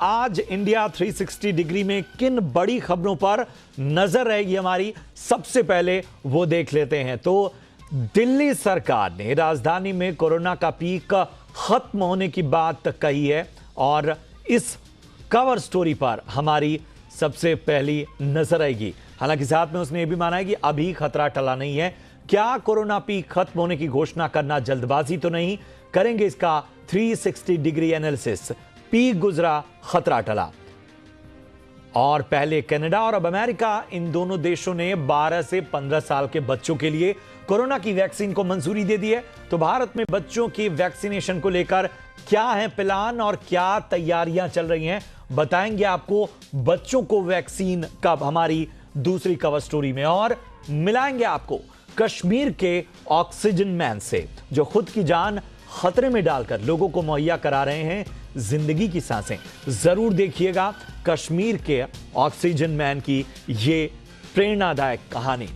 आज India 360 degree में किन बड़ी खबरों पर नजर रहेगी हमारी, सबसे पहले वो देख लेते हैं। तो दिल्ली सरकार ने राजधानी में कोरोना का पीक खत्म होने की बात कही है और इस कवर स्टोरी पर हमारी सबसे पहली नजर आएगी। हालांकि साथ में उसने यह भी माना है कि अभी खतरा टला नहीं है। क्या कोरोना पीक खत्म होने की घोषणा करना जल्दबाजी तो नहीं? करेंगे इसका 360 डिग्री एनालिसिस। पीक गुजरा, खतरा टला। और पहले कनाडा और अब अमेरिका, इन दोनों देशों ने 12 से 15 साल के बच्चों के लिए कोरोना की वैक्सीन को मंजूरी दे दी है। तो भारत में बच्चों की वैक्सीनेशन को लेकर क्या है प्लान और क्या तैयारियां चल रही हैं, बताएंगे आपको बच्चों को वैक्सीन कब, हमारी दूसरी कवर स्टोरी में। और मिलाएंगे आपको कश्मीर के ऑक्सीजन मैन से, जो खुद की जान खतरे में डालकर लोगों को मुहैया करा रहे हैं जिंदगी की सांसें। जरूर देखिएगा कश्मीर के ऑक्सीजन मैन की ये प्रेरणादायक कहानी।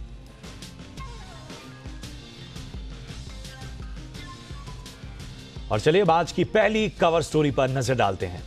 और चलिए अब आज की पहली कवर स्टोरी पर नजर डालते हैं।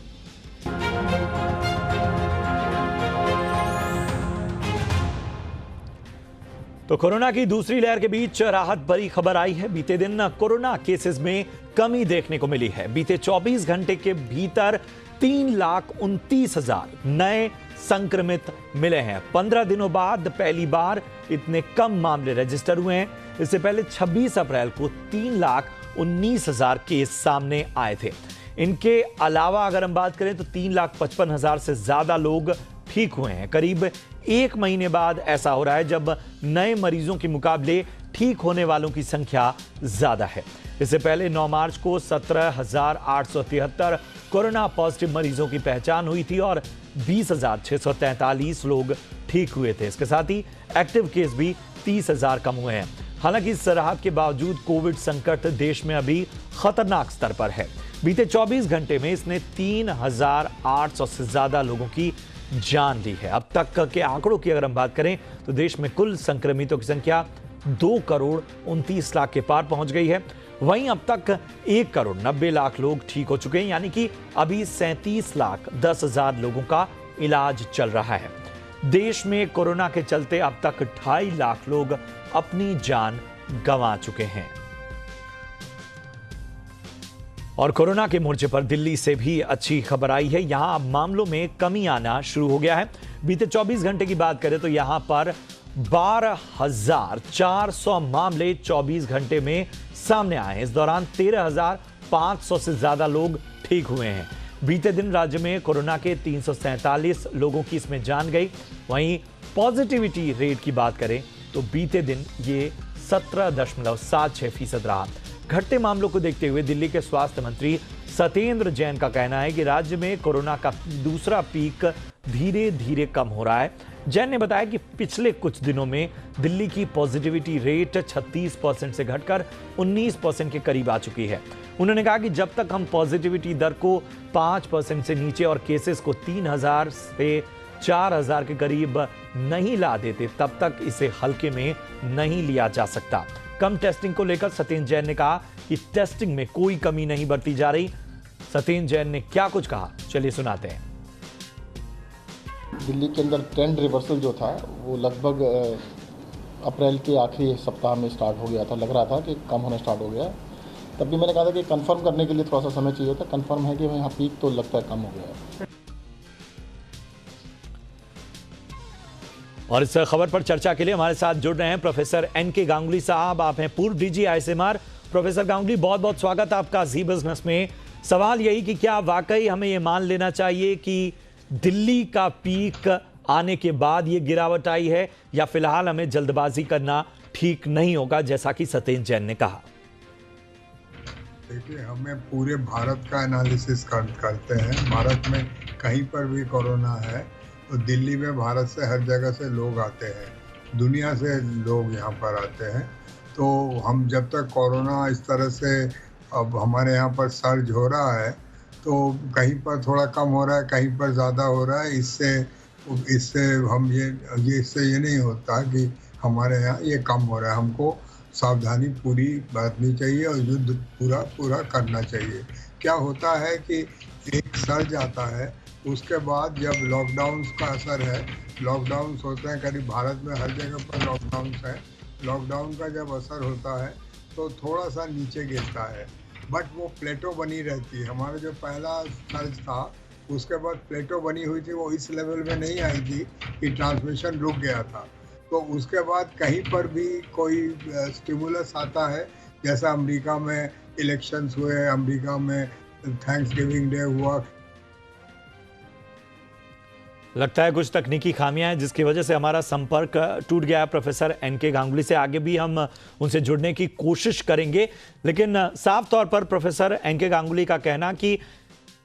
तो कोरोना की दूसरी लहर के बीच राहत भरी खबर आई है। बीते दिन कोरोना केसेस में कमी देखने को मिली है। बीते 24 घंटे के भीतर 3,29,000 नए संक्रमित मिले हैं। 15 दिनों बाद पहली बार इतने कम मामले रजिस्टर हुए हैं। इससे पहले 26 अप्रैल को 3,19,000 केस सामने आए थे। इनके अलावा अगर हम बात करें तो 3,55,000 से ज्यादा लोग ठीक हुए हैं। करीब एक महीने बाद ऐसा हो रहा है जब नए मरीजों के मुकाबले ठीक होने वालों की संख्या ज्यादा है। इससे पहले 9 मार्च को 17,873 कोरोना पॉजिटिव मरीजों की पहचान हुई थी और 20,643 लोग ठीक हुए थे। इसके साथ ही एक्टिव केस भी 30,000 कम हुए हैं। हालांकि इस राहत के बावजूद कोविड संकट देश में अभी खतरनाक स्तर पर है। बीते 24 घंटे में इसने 3,800 से ज्यादा लोगों की जान ली है। अब तक के आंकड़ों की अगर हम बात करें तो देश में कुल संक्रमितों की संख्या 2,29,00,000 के पार पहुंच गई है। वहीं अब तक 1,90,00,000 लोग ठीक हो चुके हैं, यानी कि अभी 37,10,000 लोगों का इलाज चल रहा है। देश में कोरोना के चलते अब तक 2.5 लाख लोग अपनी जान गंवा चुके हैं। और कोरोना के मोर्चे पर दिल्ली से भी अच्छी खबर आई है। यहां अब मामलों में कमी आना शुरू हो गया है। बीते 24 घंटे की बात करें तो यहां पर 12,400 मामले 24 घंटे में सामने आए हैं। इस दौरान 13,500 से ज्यादा लोग ठीक हुए हैं। बीते दिन राज्य में कोरोना के 347 लोगों की इसमें जान गई। वहीं पॉजिटिविटी रेट की बात करें तो बीते दिन ये 17.76% रहा। घटते मामलों को देखते हुए दिल्ली के स्वास्थ्य मंत्री सत्येंद्र जैन का कहना है कि राज्य में कोरोना का दूसरा पीक धीरे धीरे कम हो रहा है। जैन ने बताया कि पिछले कुछ दिनों में दिल्ली की पॉजिटिविटी रेट 36% से घटकर 19% के करीब आ चुकी है। उन्होंने कहा कि जब तक हम पॉजिटिविटी दर को 5% से नीचे और केसेस को 3,000 से 4,000 के करीब नहीं ला देते, तब तक इसे हल्के में नहीं लिया जा सकता। कम टेस्टिंग को लेकर सत्येंद्र जैन ने कहा कि टेस्टिंग में कोई कमी नहीं बरती जा रही। सत्येंद्र जैन ने क्या कुछ कहा, चलिए सुनाते हैं। दिल्ली के अंदर ट्रेंड रिवर्सल जो था वो लगभग अप्रैल के आखिरी सप्ताह में स्टार्ट हो गया था। लग रहा था कि कम होना स्टार्ट हो गया। तब भी मैंने कहा था कि कंफर्म करने के लिए थोड़ा सा समय चाहिए था। कंफर्म है कि यहाँ पीक तो लगता है कम हो गया है। और इस खबर पर चर्चा के लिए हमारे साथ जुड़ रहे हैं प्रोफेसर एन.के. गांगुली साहब। आप हैं पूर्व डीजी आईसीएमआर। प्रोफेसर गांगुली, बहुत बहुत स्वागत आपका जी बिजनेस में। सवाल यही कि क्या वाकई हमें ये मान लेना चाहिए कि दिल्ली का पीक आने के बाद ये गिरावट आई है, या फिलहाल हमें जल्दबाजी करना ठीक नहीं होगा, जैसा कि सत्येंद्र जैन ने कहा? देखिए, हमें पूरे भारत का एनालिसिस करते हैं। भारत में कहीं पर भी कोरोना है तो दिल्ली में भारत से हर जगह से लोग आते हैं, दुनिया से लोग यहाँ पर आते हैं। तो हम जब तक कोरोना इस तरह से अब हमारे यहाँ पर सर्ज हो रहा है तो कहीं पर थोड़ा कम हो रहा है, कहीं पर ज़्यादा हो रहा है। इससे हम इससे ये नहीं होता कि हमारे यहाँ ये कम हो रहा है। हमको सावधानी पूरी बरतनी चाहिए और युद्ध पूरा करना चाहिए। क्या होता है कि एक सर्ज आता है उसके बाद जब लॉकडाउन का असर है, लॉकडाउन होते हैं करीब भारत में हर जगह पर लॉकडाउन है, लॉकडाउन का जब असर होता है तो थोड़ा सा नीचे गिरता है, बट वो प्लेटो बनी रहती है। हमारा जो पहला सर्च था उसके बाद प्लेटो बनी हुई थी, वो इस लेवल में नहीं आई थी कि ट्रांसमिशन रुक गया था। तो उसके बाद कहीं पर भी कोई स्टिमुलस आता है, जैसा अमेरिका में इलेक्शंस हुए, अमेरिका में थैंक्स गिविंग डे हुआ। लगता है कुछ तकनीकी खामियां हैं जिसकी वजह से हमारा संपर्क टूट गया है प्रोफेसर एनके गांगुली से। आगे भी हम उनसे जुड़ने की कोशिश करेंगे, लेकिन साफ तौर पर प्रोफेसर एनके गांगुली का कहना कि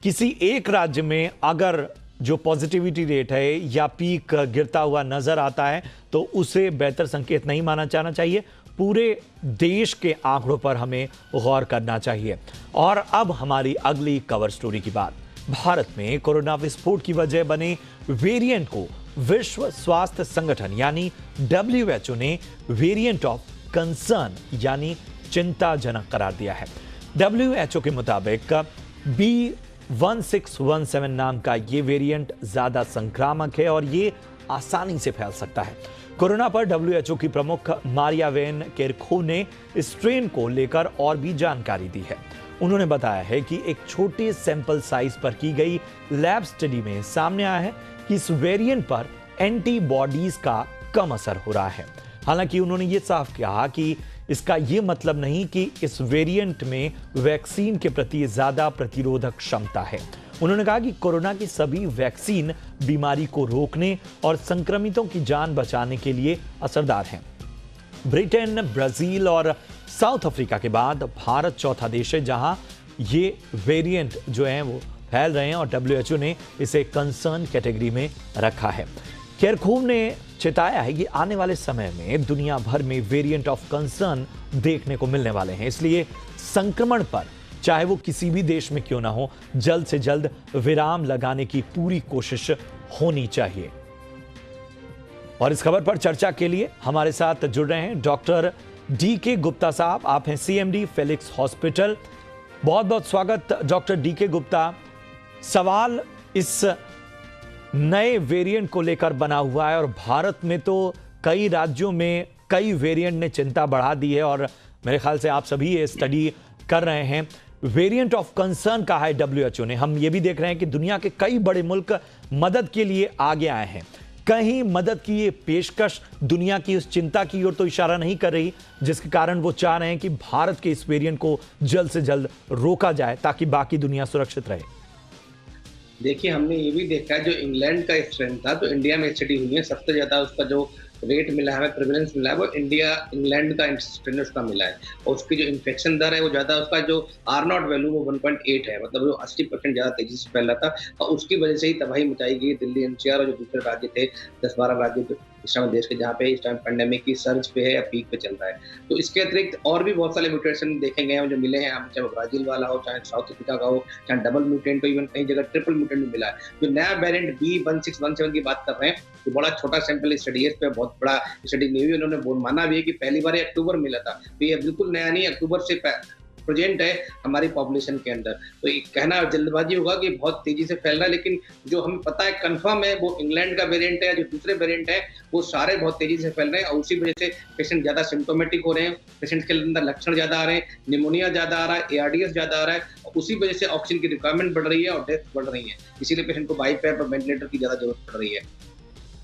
किसी एक राज्य में अगर जो पॉजिटिविटी रेट है या पीक गिरता हुआ नजर आता है तो उसे बेहतर संकेत नहीं माना जाना चाहिए। पूरे देश के आंकड़ों पर हमें गौर करना चाहिए। और अब हमारी अगली कवर स्टोरी की बात। भारत में कोरोना विस्फोट की वजह बने वेरिएंट को विश्व स्वास्थ्य संगठन यानी WHO ने वेरिएंट ऑफ कंसर्न यानी चिंताजनक करार दिया है। WHO के मुताबिक B1617 नाम का ये वेरिएंट ज्यादा संक्रामक है और ये आसानी से फैल सकता है। कोरोना पर WHO की प्रमुख मारिया वेन केरखोव ने इस स्ट्रेन को लेकर और भी जानकारी दी है। उन्होंने बताया है कि एक छोटे सैंपल साइज पर की गई लैब स्टडी में सामने आया है कि इस वेरिएंट पर एंटीबॉडीज का कम असर हो रहा है। हालांकि उन्होंने ये साफ कहा कि इसका ये मतलब नहीं कि इस वेरिएंट में वैक्सीन के प्रति ज्यादा प्रतिरोधक क्षमता है। उन्होंने कहा कि कोरोना की सभी वैक्सीन बीमारी को रोकने और संक्रमितों की जान बचाने के लिए असरदार हैं। ब्रिटेन, ब्राजील और साउथ अफ्रीका के बाद भारत चौथा देश है जहां ये वेरिएंट जो है वो फैल रहे हैं और WHO ने इसे कंसर्न कैटेगरी में रखा है। केरखोव ने चेताया है कि आने वाले समय में दुनिया भर में वेरिएंट ऑफ कंसर्न देखने को मिलने वाले हैं, इसलिए संक्रमण पर चाहे वो किसी भी देश में क्यों ना हो, जल्द से जल्द विराम लगाने की पूरी कोशिश होनी चाहिए। और इस खबर पर चर्चा के लिए हमारे साथ जुड़ रहे हैं डॉक्टर DK गुप्ता साहब। आप हैं CMD फेलिक्स हॉस्पिटल। बहुत बहुत स्वागत डॉक्टर DK गुप्ता। सवाल इस नए वेरिएंट को लेकर बना हुआ है और भारत में तो कई राज्यों में कई वेरिएंट ने चिंता बढ़ा दी है और मेरे ख्याल से आप सभी ये स्टडी कर रहे हैं। वेरिएंट ऑफ कंसर्न कहा है WHO ने। हम ये भी देख रहे हैं कि दुनिया के कई बड़े मुल्क मदद के लिए आगे आए हैं। कहीं मदद की ये पेशकश दुनिया की उस चिंता की ओर तो इशारा नहीं कर रही जिसके कारण वो चाह रहे हैं कि भारत के इस वेरिएंट को जल्द से जल्द रोका जाए ताकि बाकी दुनिया सुरक्षित रहे। देखिए, हमने ये भी देखा है जो इंग्लैंड का स्ट्रेन था तो इंडिया में स्टडी हुई है, सबसे ज्यादा उसका जो रेट मिला है, प्रेवलेंस मिला है, वो इंग्लैंड का स्ट्रेन उसका मिला है और उसकी जो इन्फेक्शन दर है वो ज्यादा, उसका जो R0 वैल्यू वो 1.8 है, मतलब वो 80% ज्यादा तेजी से फैल रहा था और उसकी वजह से ही तबाही मचाई गई दिल्ली NCR और जो दूसरे राज्य थे 10-12 राज्य इस टाइम देश के जहाँ पे इस टाइम पेंडेमिक की सर्ज पे है या पीक पे चल रहा है। तो इसके अतिरिक्त और भी बहुत सारे म्यूटेशन देखे गए हैं जो मिले हैं, चाहे ब्राजील वाला हो, चाहे साउथ अफ्रीका का हो, चाहे डबल म्यूटेंट हो, इवन कई जगह ट्रिपल म्यूटेंट भी मिला है। जो नया वेरिएंट B1617 की बात कर रहे हैं तो बड़ा छोटा सैंपल स्टडी है, इस पर बहुत बड़ा स्टडी नहीं हुई। उन्होंने माना भी है कि पहली बार अक्टूबर मिला था, तो ये बिल्कुल नया नहीं, अक्टूबर से प्रेजेंट है हमारी पॉपुलेशन के अंदर। तो ये कहना जल्दबाजी होगा कि बहुत तेजी से फैल रहा है, लेकिन जो हमें पता है कंफर्म है वो इंग्लैंड का वेरिएंट है, जो दूसरे वेरिएंट है वो सारे बहुत तेजी से फैल रहे हैं और उसी वजह से पेशेंट ज्यादा सिम्टोमेटिक हो रहे हैं, पेशेंट के अंदर लक्षण ज्यादा आ रहे हैं, निमोनिया ज्यादा आ रहा है, ARDS ज्यादा आ रहा है और उसी वजह से ऑक्सीजन की रिक्वायरमेंट बढ़ रही है और डेथ बढ़ रही है, इसीलिए पेशेंट को बाईपैप और वेंटिलेटर की ज्यादा जरूरत पड़ रही है।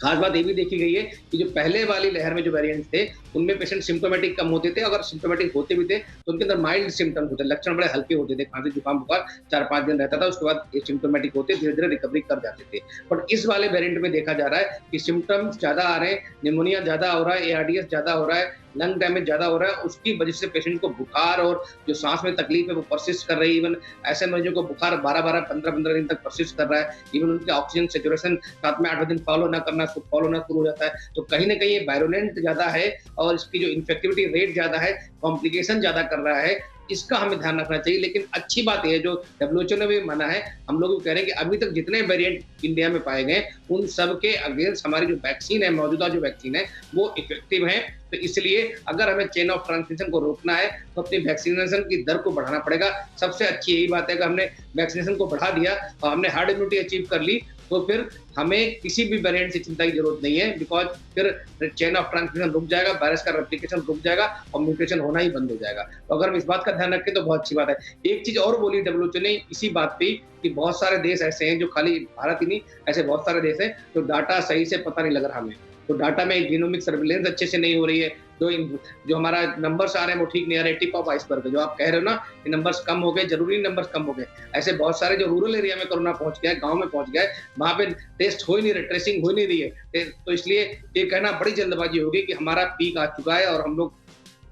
खास बात ये भी देखी गई है कि जो पहले वाली लहर में जो वेरिएंट थे उनमें पेशेंट सिम्टोमेटिक कम होते थे, अगर सिम्टोमेटिक होते भी थे तो उनके अंदर माइल्ड सिम्टम्स होते, लक्षण बड़े हल्के होते थे, खांसी जुकाम बुखार 4-5 दिन रहता था, उसके बाद ये सिम्टोमेटिक होते धीरे धीरे रिकवरी कर जाते थे। बट इस वाले वेरिएंट में देखा जा रहा है कि सिम्टम्स ज्यादा आ रहे हैं, निमोनिया ज्यादा हो रहा है, ARDS ज्यादा हो रहा है, लंग डैमेज ज्यादा हो रहा है, उसकी वजह से पेशेंट को बुखार और जो सांस में तकलीफ है वो परसिस्ट कर रही है। इवन ऐसे मरीजों को बुखार 12-12, 15-15 दिन तक परसिस्ट कर रहा है। इवन उनके ऑक्सीजन सेचुरेशन 7 में 8 दिन फॉलो ना करना, उसको फॉलो ना शुरू हो जाता है। तो कहीं ना कहीं ये वायरुलेंट ज्यादा है और इसकी जो इन्फेक्टिविटी रेट ज्यादा है, कॉम्प्लिकेशन ज्यादा कर रहा है, इसका हमें ध्यान रखना चाहिए। लेकिन अच्छी बात यह है जो WHO ने भी माना है, हम लोग भी कह रहे हैं कि अभी तक जितने वेरिएंट इंडिया में पाए गए उन सब के अगेंस्ट हमारी जो वैक्सीन है, मौजूदा जो वैक्सीन है वो इफेक्टिव है। तो इसलिए अगर हमें चेन ऑफ ट्रांसमिशन को रोकना है तो अपनी वैक्सीनेशन की दर को बढ़ाना पड़ेगा। सबसे अच्छी यही बात है कि हमने वैक्सीनेशन को बढ़ा दिया और हमने हार्ड इम्यूनिटी अचीव कर ली, तो फिर हमें किसी भी वेरिएंट से चिंता की जरूरत नहीं है, बिकॉज फिर चेन ऑफ ट्रांसमिशन रुक जाएगा, वायरस का रेप्लिकेशन रुक जाएगा और म्यूटेशन होना ही बंद हो जाएगा। तो अगर हम इस बात का ध्यान रखें तो बहुत अच्छी बात है। एक चीज और बोली WHO ने इसी बात पे कि बहुत सारे देश ऐसे हैं जो खाली भारत ही नहीं, ऐसे बहुत सारे देश हैं जो डाटा सही से पता नहीं लग रहा हमें, तो डाटा में जीनोमिक सर्विलेंस अच्छे से नहीं हो रही है, जो हमारा नंबर्स आ रहे हैं वो ठीक नहीं आ रहे, टिप ऑफ आइसबर्ग जो आप कह रहे हो ना कि नंबर्स कम हो गए, जरूरी नंबर्स कम हो गए। ऐसे बहुत सारे जो रूरल एरिया में कोरोना पहुंच गया है, गांव में पहुंच गया है, वहां पे टेस्ट हो ही नहीं रहे, ट्रेसिंग हो ही नहीं रही है। तो इसलिए ये कहना बड़ी जल्दबाजी होगी कि हमारा पीक आ चुका है और हम लोग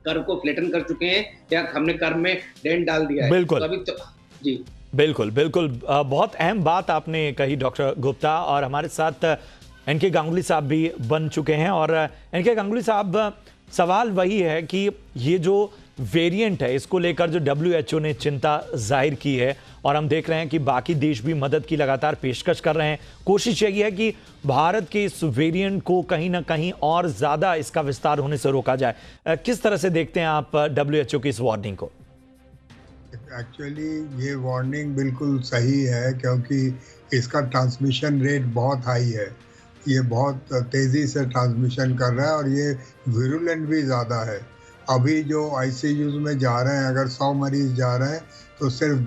कर्व को फ्लैटन कर चुके हैं या हमने कर्व में डेंट डाल दिया है। बिल्कुल, तो अभी तो जी बिल्कुल बिल्कुल, बहुत अहम बात आपने कही डॉक्टर गुप्ता। और हमारे साथ एनके गांगुली साहब भी बन चुके हैं। और एनके गांगुली साहब, सवाल वही है कि ये जो वेरिएंट है इसको लेकर जो WHO ने चिंता जाहिर की है और हम देख रहे हैं कि बाकी देश भी मदद की लगातार पेशकश कर रहे हैं, कोशिश यही है कि भारत के इस वेरिएंट को कहीं ना कहीं और ज्यादा इसका विस्तार होने से रोका जाए। किस तरह से देखते हैं आप WHO की इस वार्निंग को? एक्चुअली ये वार्निंग बिल्कुल सही है, क्योंकि इसका ट्रांसमिशन रेट बहुत हाई है, ये बहुत तेज़ी से ट्रांसमिशन कर रहा है और ये विरुलेंट भी ज़्यादा है। अभी जो ICUs में जा रहे हैं, अगर 100 मरीज जा रहे हैं तो सिर्फ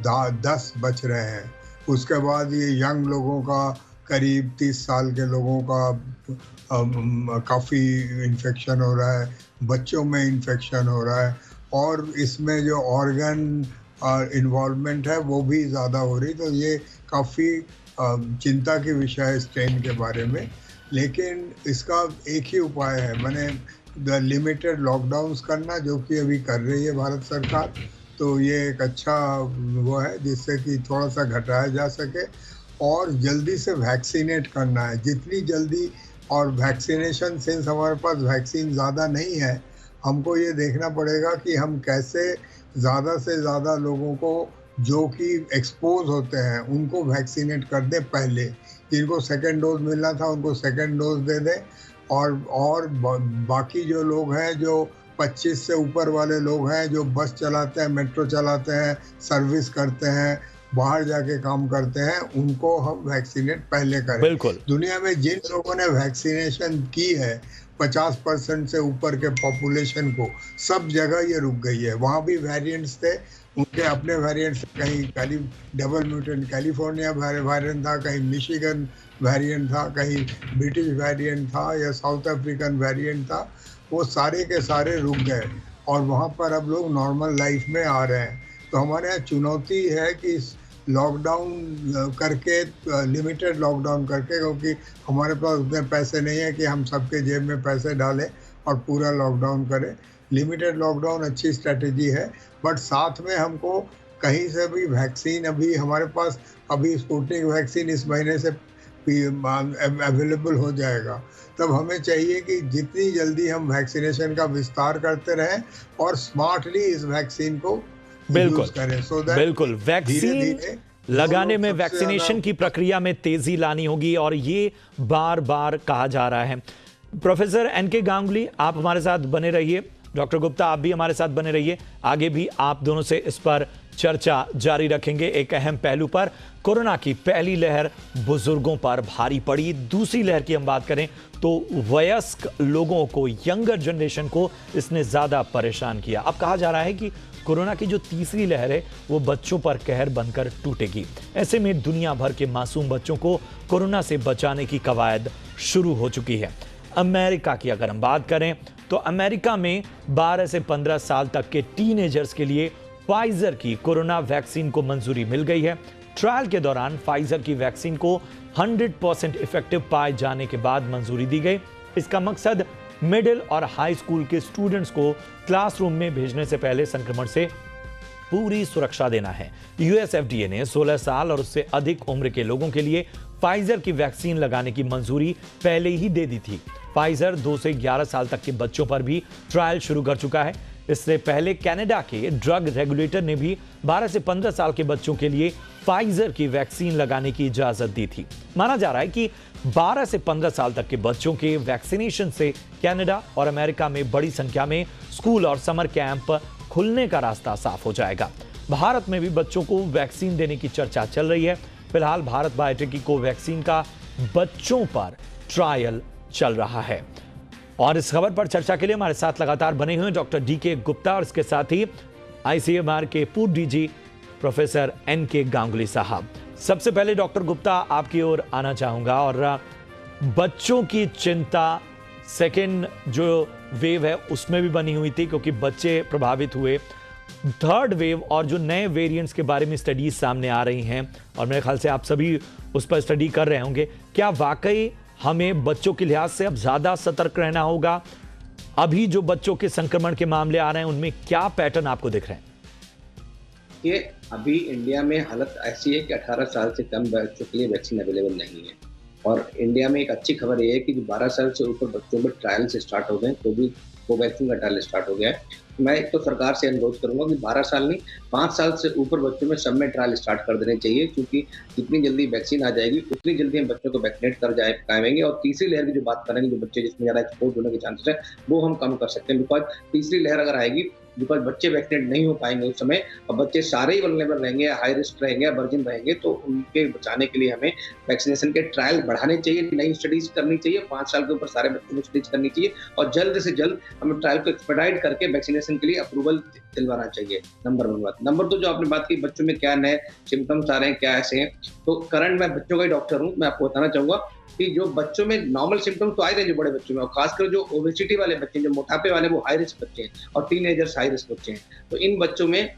10 बच रहे हैं। उसके बाद ये यंग लोगों का, करीब 30 साल के लोगों का काफ़ी इन्फेक्शन हो रहा है, बच्चों में इन्फेक्शन हो रहा है और इसमें जो ऑर्गन इन्वॉल्वमेंट है वो भी ज़्यादा हो रही। तो ये काफ़ी चिंता की विषय है स्ट्रेन के बारे में। लेकिन इसका एक ही उपाय है, मैंने लिमिटेड लॉकडाउन्स करना, जो कि अभी कर रही है भारत सरकार। तो ये एक अच्छा वो है जिससे कि थोड़ा सा घटाया जा सके और जल्दी से वैक्सीनेट करना है, जितनी जल्दी। और वैक्सीनेशन, सिंस हमारे पास वैक्सीन ज़्यादा नहीं है, हमको ये देखना पड़ेगा कि हम कैसे ज़्यादा से ज़्यादा लोगों को जो कि एक्सपोज होते हैं उनको वैक्सीनेट कर दें पहले। जिनको सेकेंड डोज मिलना था उनको सेकेंड डोज दे दें और बाकी जो लोग हैं, जो 25 से ऊपर वाले लोग हैं, जो बस चलाते हैं, मेट्रो चलाते हैं, सर्विस करते हैं, बाहर जाके काम करते हैं, उनको हम वैक्सीनेट पहले करें। बिल्कुल। दुनिया में जिन लोगों ने वैक्सीनेशन की है 50% से ऊपर के पॉपुलेशन को, सब जगह ये रुक गई है। वहाँ भी वेरिएंट्स थे, उनके अपने वेरिएंट्स, कहीं डबल म्यूटेंट कैलिफोर्निया वेरिएंट था, कहीं मिशिगन वेरिएंट था, कहीं ब्रिटिश वेरिएंट था या साउथ अफ्रीकन वेरिएंट था। वो सारे के सारे रुक गए और वहाँ पर अब लोग नॉर्मल लाइफ में आ रहे हैं। तो हमारे यहाँ चुनौती है कि लॉकडाउन करके, लिमिटेड लॉकडाउन करके, क्योंकि हमारे पास उतने पैसे नहीं है कि हम सबके जेब में पैसे डालें और पूरा लॉकडाउन करें। लिमिटेड लॉकडाउन अच्छी स्ट्रेटेजी है, बट साथ में हमको कहीं से भी वैक्सीन, अभी हमारे पास अभी स्पुतनिक वैक्सीन इस महीने से अवेलेबल हो जाएगा। तब हमें चाहिए कि जितनी जल्दी हम वैक्सीनेशन का विस्तार करते रहें और स्मार्टली इस वैक्सीन को बिल्कुल करें, बिल्कुल। वैक्सीन लगाने में, वैक्सीनेशन की प्रक्रिया में तेजी लानी होगी और ये बार बार कहा जा रहा है। प्रोफेसर एनके गांगुली, आप हमारे साथ बने रहिए। डॉक्टर गुप्ता, आप भी हमारे साथ बने रहिए। आगे भी आप दोनों से इस पर चर्चा जारी रखेंगे। एक अहम पहलू पर, कोरोना की पहली लहर बुजुर्गों पर भारी पड़ी, दूसरी लहर की हम बात करें तो वयस्क लोगों को, यंगर जनरेशन को इसने ज्यादा परेशान किया। अब कहा जा रहा है कि कोरोना की जो तीसरी लहर है वो बच्चों पर कहर बनकर टूटेगी। ऐसे में दुनिया भर के मासूम बच्चों को कोरोना से बचाने की कवायद शुरू हो चुकी है। अमेरिका की अगर हम बात करें तो अमेरिका में 12 से 15 साल तक के टीनेजर्स के लिए फाइजर की कोरोना वैक्सीन को मंजूरी मिल गई है। ट्रायल के दौरान फाइजर की वैक्सीन को 100% इफेक्टिव पाए जाने के बाद मंजूरी दी गई। इसका मकसद मिडिल और हाई स्कूल के स्टूडेंट्स को क्लासरूम में भेजने से पहले संक्रमण से पूरी सुरक्षा देना है। यूएस FDA ने 16 साल और उससे अधिक उम्र के लोगों के लिए फाइजर की वैक्सीन लगाने की मंजूरी पहले ही दे दी थी। फाइजर 2 से 11 साल तक के बच्चों पर भी ट्रायल शुरू कर चुका है। इससे पहले कनाडा के ड्रग रेगुलेटर ने भी 12 से 15 साल के बच्चों के लिए फाइजर की वैक्सीन लगाने की इजाजत दी थी। माना जा रहा है कि 12 से 15 साल तक के बच्चों के वैक्सीनेशन से कनाडा और अमेरिका में बड़ी संख्या में स्कूल और समर कैंप खुलने का रास्ता साफ हो जाएगा। भारत में भी बच्चों को वैक्सीन देने की चर्चा चल रही है। फिलहाल भारत बायोटेक की कोवैक्सीन का बच्चों पर ट्रायल चल रहा है। और इस खबर पर चर्चा के लिए हमारे साथ लगातार बने हुए डॉक्टर डीके गुप्ता और इसके साथ ही आईसीएमआर के पूर्व डीजी प्रोफेसर एनके गांगुली साहब। सबसे पहले डॉक्टर गुप्ता आपकी ओर आना चाहूंगा और बच्चों की चिंता सेकेंड जो वेव है उसमें भी बनी हुई थी क्योंकि बच्चे प्रभावित हुए। थर्ड वेव और जो नए वेरिएंट्स के बारे में स्टडीज सामने आ रही हैं और मेरे ख्याल से आप सभी उस पर स्टडी कर रहे होंगे, क्या वाकई हमें बच्चों के लिहाज से अब ज्यादा सतर्क रहना होगा? अभी जो बच्चों के संक्रमण के मामले आ रहे हैं उनमें क्या पैटर्न आपको दिख रहे हैं? ये अभी इंडिया में हालत ऐसी है कि 18 साल से कम बच्चों के लिए वैक्सीन अवेलेबल नहीं है। और इंडिया में एक अच्छी खबर ये है कि 12 साल से ऊपर बच्चों में ट्रायल से स्टार्ट हो गए, तो भी कोवैक्सीन का ट्रायल स्टार्ट हो गया है। मैं एक तो सरकार से अनुरोध करूंगा कि 12 साल नहीं 5 साल से ऊपर बच्चों में सब में ट्रायल स्टार्ट कर देने चाहिए, क्योंकि जितनी जल्दी वैक्सीन आ जाएगी उतनी जल्दी हम बच्चों को वैक्सीनेट कर पाएंगे। और तीसरी लहर की जो बात करेंगे, जो बच्चे जिसमें ज़्यादा एक्सपोज होने के चांसेस है वो हम कम कर सकते हैं। बिकॉज तीसरी लहर अगर आएगी, बिकॉज बच्चे वैक्सीनेट नहीं हो पाएंगे उस समय और बच्चे सारे ही वल्नरेबल रहेंगे, हाई रिस्क रहेंगे, वर्जिन रहेंगे, तो उनके बचाने के लिए हमें वैक्सीनेशन के ट्रायल बढ़ाने चाहिए, नई स्टडीज करनी चाहिए, 5 साल के ऊपर सारे बच्चों को स्टडीज करनी चाहिए और जल्द से जल्द हमें ट्रायल को एक्सपेडाइट करके वैक्सीनेशन के लिए अप्रूवल दिलवाना चाहिए। नंबर 1 बात। नंबर 2, जो आपने बात की बच्चों में क्या नए सिम्टम्स आ रहे हैं, क्या ऐसे हैं, तो करंट मैं बच्चों का ही डॉक्टर हूँ, मैं आपको बताना चाहूंगा कि जो बच्चों में नॉर्मल सिम्टम्स तो आए रहे जो बड़े बच्चों में, और खासकर जो ओबेसिटी वाले बच्चे, जो मोटापे वाले, वो हाई रिस्क बच्चे हैं और टीनेजर्स हाई रिस्क बच्चे हैं। तो इन बच्चों में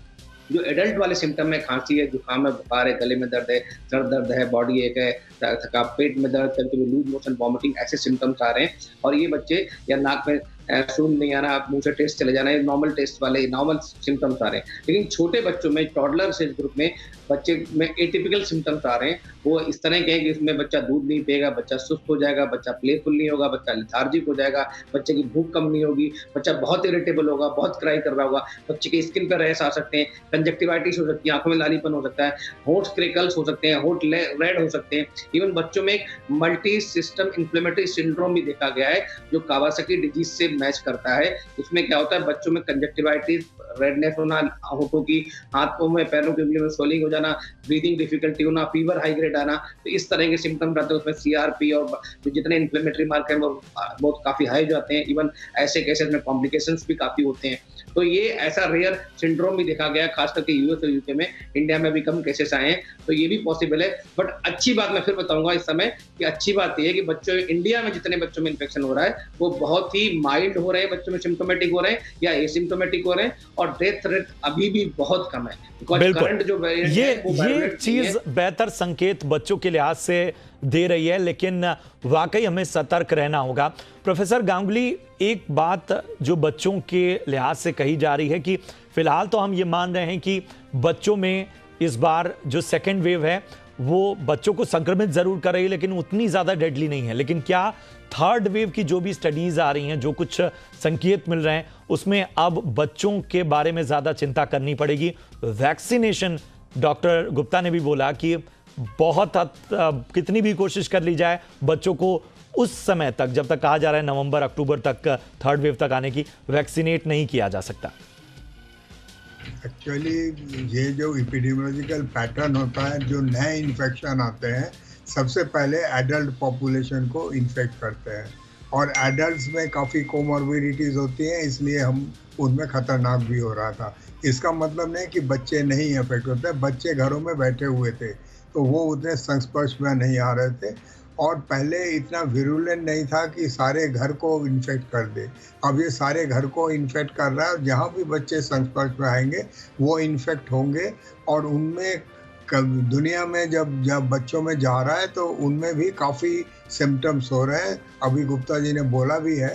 जो एडल्ट वाले सिम्टम है, खांसी है, जुकाम है, बुखार है, गले में दर्द है, सर दर्द है, बॉडी एक है, थकान, पेट में दर्द, कभी लूज मोशन, वॉमिटिंग, ऐसे सिम्टम्स आ रहे हैं। और ये बच्चे या नाक में सूंघ नहीं आना, मुंह से टेस्ट चले जाना, ये नॉर्मल टेस्ट वाले नॉर्मल सिम्टम्स आ रहे हैं। लेकिन छोटे बच्चों में, टॉडलर से ग्रुप में बच्चे में एटिपिकल सिम्टम्स आ रहे हैं। वो इस तरह के हैं कि इसमें बच्चा दूध नहीं पिएगा, बच्चा सुस्त हो जाएगा, बच्चा प्लेफुल नहीं होगा, बच्चा लेथार्जिक हो जाएगा, बच्चे की भूख कम नहीं होगी, बच्चा बहुत इरिटेबल होगा, बहुत क्राई कर रहा होगा, बच्चे की स्किन पर रैश आ सकते हैं, कंजक्टिवाइटिस हो सकती है, आंखों में लालीपन हो सकता है, होंठ क्रेकल्स हो सकते हैं, होंठ रेड हो सकते हैं। इवन बच्चों में मल्टी सिस्टम इन्फ्लेमेटरी सिंड्रोम भी देखा गया है जो कावासाकी डिजीज से मैच करता है। इसमें क्या होता है, बच्चों में कंजक्टिवाइटिस, रेडनेस होना, होठों की, हाथों में, पैरों के उंगलियों में स्वेलिंग हो जाना, ब्रीदिंग डिफिकल्टी होना, फीवर हाई ग्रेड आना, तो इस तरह के सिम्टम्स आते हैं। उसमें सीआरपी और जो जितने इन्फ्लेमेटरी मार्क हैं वो बहुत काफी हाई जाते हैं। इवन ऐसे केसेस में कॉम्प्लिकेशंस भी काफी होते हैं। तो ये ऐसा रेयर सिंड्रोम भी देखा गया, खास करके यूएस और यूके में। इंडिया में भी कम केसेस आए हैं, तो ये भी पॉसिबल है। बट अच्छी बात मैं फिर बताऊंगा इस समय कि अच्छी बात ये है कि बच्चों इंडिया में जितने बच्चों में इन्फेक्शन हो रहा है वो बहुत ही माइल्ड हो रहे हैं, बच्चों में सिम्टोमेटिक हो रहे हैं या एसिम्टोमेटिक हो रहे हैं, और डेथ रेट अभी भी बहुत कम है। बिल्कुल, ये चीज बेहतर संकेत बच्चों के लिहाज से दे रही है, लेकिन वाकई हमें सतर्क रहना होगा। प्रोफेसर गांगुली, एक बात जो बच्चों के लिहाज से कही जा रही है कि फिलहाल तो हम ये मान रहे हैं कि बच्चों में इस बार जो सेकेंड वेव है वो बच्चों को संक्रमित जरूर कर रही है लेकिन उतनी ज्यादा डेडली नहीं है, लेकिन क्या थर्ड वेव की जो भी स्टडीज आ रही हैं, जो कुछ संकेत मिल रहे हैं, उसमें अब बच्चों के बारे में ज्यादा चिंता करनी पड़ेगी? वैक्सीनेशन, डॉक्टर गुप्ता ने भी बोला कि बहुत कितनी भी कोशिश कर ली जाए, बच्चों को उस समय तक, जब तक कहा जा रहा है नवंबर अक्टूबर तक थर्ड वेव तक आने की, वैक्सीनेट नहीं किया जा सकता। एक्चुअली ये जो एपिडेमियोलॉजिकल पैटर्न होता है, जो नए इन्फेक्शन आते हैं सबसे पहले एडल्ट पॉपुलेशन को इन्फेक्ट करते हैं, और एडल्ट्स में काफ़ी कोमॉर्बिडिटीज़ होती हैं, इसलिए हम उनमें ख़तरनाक भी हो रहा था। इसका मतलब नहीं कि बच्चे नहीं अफेक्ट होते, बच्चे घरों में बैठे हुए थे तो वो उतने संस्पर्श में नहीं आ रहे थे, और पहले इतना विरुलेंट नहीं था कि सारे घर को इन्फेक्ट कर दे। अब ये सारे घर को इन्फेक्ट कर रहा है, जहाँ भी बच्चे संस्पर्श में आएंगे वो इन्फेक्ट होंगे, और उनमें दुनिया में जब बच्चों में जा रहा है तो उनमें भी काफ़ी सिम्टम्स हो रहे हैं। अभी गुप्ता जी ने बोला भी है,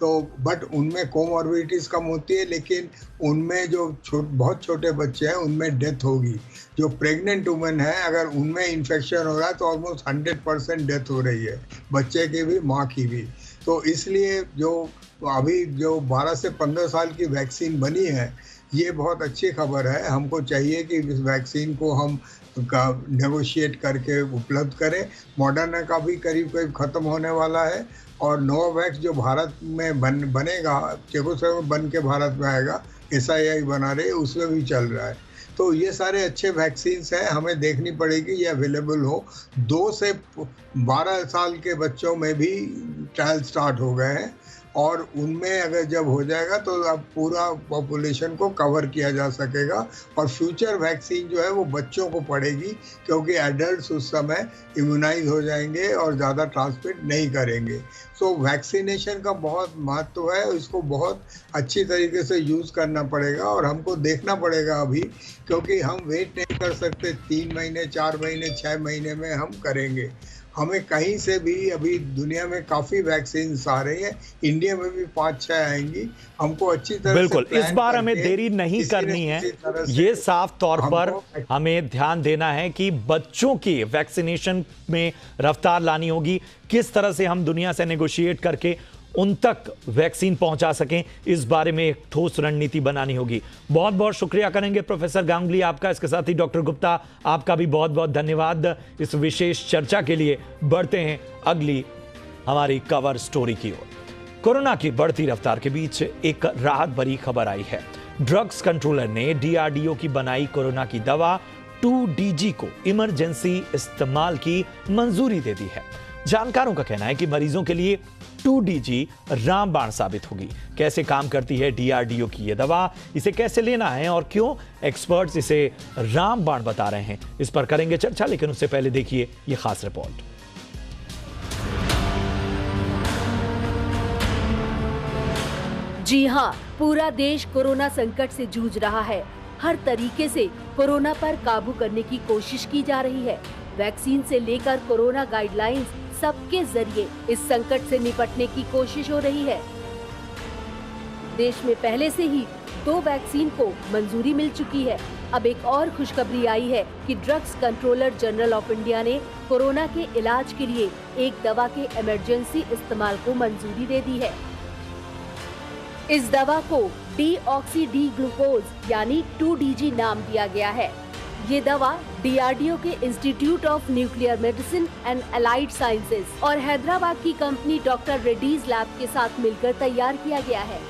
तो बट उनमें कोमॉर्बिडिटीज़ कम होती है, लेकिन उनमें जो बहुत छोटे बच्चे हैं उनमें डेथ होगी। जो प्रेग्नेंट वुमेन है, अगर उनमें इन्फेक्शन हो रहा है तो ऑलमोस्ट 100% डेथ हो रही है, बच्चे की भी, माँ की भी। तो इसलिए जो अभी जो 12 से 15 साल की वैक्सीन बनी है, ये बहुत अच्छी खबर है। हमको चाहिए कि इस वैक्सीन को हम नेगोशिएट करके उपलब्ध करें। मॉडर्ना का भी करीब करीब ख़त्म होने वाला है और नोवावैक्स जो भारत में बनेगा, चेकोस्लोवाकिया में बन के भारत में आएगा, SII बना रहे, उसमें भी चल रहा है। तो ये सारे अच्छे वैक्सीन्स हैं, हमें देखनी पड़ेगी ये अवेलेबल हो। 2 से 12 साल के बच्चों में भी ट्रायल स्टार्ट हो गए हैं और उनमें अगर जब हो जाएगा तो अब पूरा पॉपुलेशन को कवर किया जा सकेगा और फ्यूचर वैक्सीन जो है वो बच्चों को पड़ेगी, क्योंकि एडल्ट्स उस समय इम्यूनाइज हो जाएंगे और ज़्यादा ट्रांसमिट नहीं करेंगे। सो वैक्सीनेशन का बहुत महत्व है, इसको बहुत अच्छी तरीके से यूज़ करना पड़ेगा और हमको देखना पड़ेगा अभी, क्योंकि हम वेट नहीं कर सकते। 3 महीने, 4 महीने, 6 महीने में हम करेंगे। हमें कहीं से भी अभी दुनिया में काफ़ी वैक्सीन आ रही हैं, इंडिया में भी 5-6 आएंगी। हमको अच्छी तरह बिल्कुल से इस बार हमें देरी नहीं करनी है। ये साफ तौर पर हमें ध्यान देना है कि बच्चों की वैक्सीनेशन में रफ्तार लानी होगी। किस तरह से हम दुनिया से नेगोशिएट करके उन तक वैक्सीन पहुंचा सकें, इस बारे में एक ठोस रणनीति बनानी होगी। बहुत बहुत शुक्रिया करेंगे प्रोफेसर गांगुली आपका। इसके साथ ही डॉक्टर गुप्ता आपका भी बहुत बहुत धन्यवाद इस विशेष चर्चा के लिए। बढ़ते हैं अगली हमारी कवर स्टोरी की ओर। कोरोना की बढ़ती रफ्तार के बीच एक राहत भरी खबर आई है। ड्रग्स कंट्रोलर ने DRDO की बनाई कोरोना की दवा 2DG को इमरजेंसी इस्तेमाल की मंजूरी दे दी है। जानकारों का कहना है कि मरीजों के लिए 2DG रामबाण साबित होगी। कैसे काम करती है DRDO की यह दवा, इसे कैसे लेना है और क्यों एक्सपर्ट्स इसे रामबाण बता रहे हैं, इस पर करेंगे चर्चा। लेकिन उससे पहले देखिए यह खास रिपोर्ट। जी हां, पूरा देश कोरोना संकट से जूझ रहा है। हर तरीके से कोरोना पर काबू करने की कोशिश की जा रही है। वैक्सीन से लेकर कोरोना गाइडलाइंस, सबके जरिए इस संकट से निपटने की कोशिश हो रही है। देश में पहले से ही 2 वैक्सीन को मंजूरी मिल चुकी है। अब एक और खुशखबरी आई है कि drugs controller general of India ने कोरोना के इलाज के लिए एक दवा के इमरजेंसी इस्तेमाल को मंजूरी दे दी है। इस दवा को डीऑक्सी डी ग्लूकोज यानी 2DG नाम दिया गया है। ये दवा DRDO के institute of nuclear medicine and allied sciences और हैदराबाद की कंपनी डॉक्टर रेड्डीज लैब के साथ मिलकर तैयार किया गया है।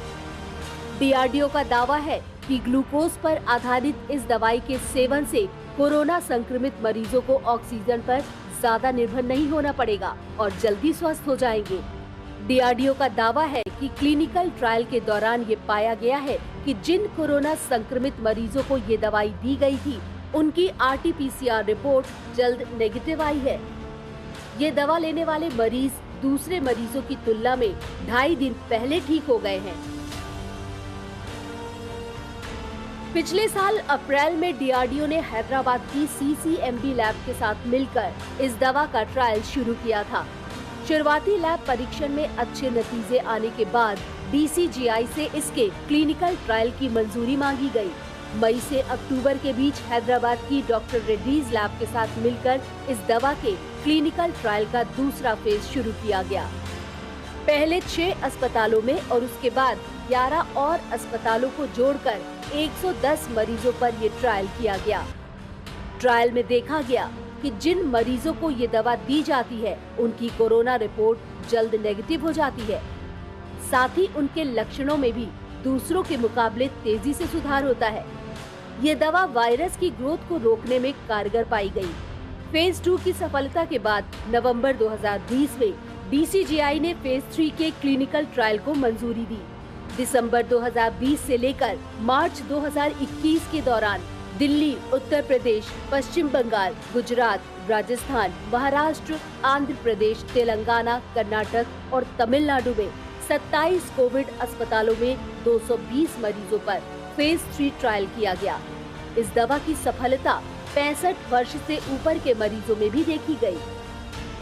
DRDO का दावा है कि ग्लूकोज पर आधारित इस दवाई के सेवन से कोरोना संक्रमित मरीजों को ऑक्सीजन पर ज्यादा निर्भर नहीं होना पड़ेगा और जल्दी स्वस्थ हो जाएंगे। DRDO का दावा है कि क्लिनिकल ट्रायल के दौरान ये पाया गया है कि जिन कोरोना संक्रमित मरीजों को ये दवाई दी गई थी, उनकी RT-PCR रिपोर्ट जल्द नेगेटिव आई है। ये दवा लेने वाले मरीज दूसरे मरीजों की तुलना में 2.5 दिन पहले ठीक हो गए हैं। पिछले साल अप्रैल में DRDO ने हैदराबाद की CCMB लैब के साथ मिलकर इस दवा का ट्रायल शुरू किया था। शुरुआती लैब परीक्षण में अच्छे नतीजे आने के बाद DCGI से इसके क्लिनिकल ट्रायल की मंजूरी मांगी गई। मई से अक्टूबर के बीच हैदराबाद की डॉक्टर रेड्डीज लैब के साथ मिलकर इस दवा के क्लिनिकल ट्रायल का दूसरा फेज शुरू किया गया। पहले 6 अस्पतालों में और उसके बाद 11 और अस्पतालों को जोड़कर 110 मरीजों पर ये ट्रायल किया गया। ट्रायल में देखा गया कि जिन मरीजों को ये दवा दी जाती है, उनकी कोरोना रिपोर्ट जल्द नेगेटिव हो जाती है। साथ ही उनके लक्षणों में भी दूसरों के मुकाबले तेजी से सुधार होता है। ये दवा वायरस की ग्रोथ को रोकने में कारगर पाई गई। फेज 2 की सफलता के बाद नवंबर 2020 में DCGI ने फेज 3 के क्लिनिकल ट्रायल को मंजूरी दी। दिसंबर 2020 से लेकर मार्च 2021 के दौरान दिल्ली, उत्तर प्रदेश, पश्चिम बंगाल, गुजरात, राजस्थान, महाराष्ट्र, आंध्र प्रदेश, तेलंगाना, कर्नाटक और तमिलनाडु में 27 कोविड अस्पतालों में 220 मरीजों पर फेज 3 ट्रायल किया गया। इस दवा की सफलता 65 वर्ष से ऊपर के मरीजों में भी देखी गई।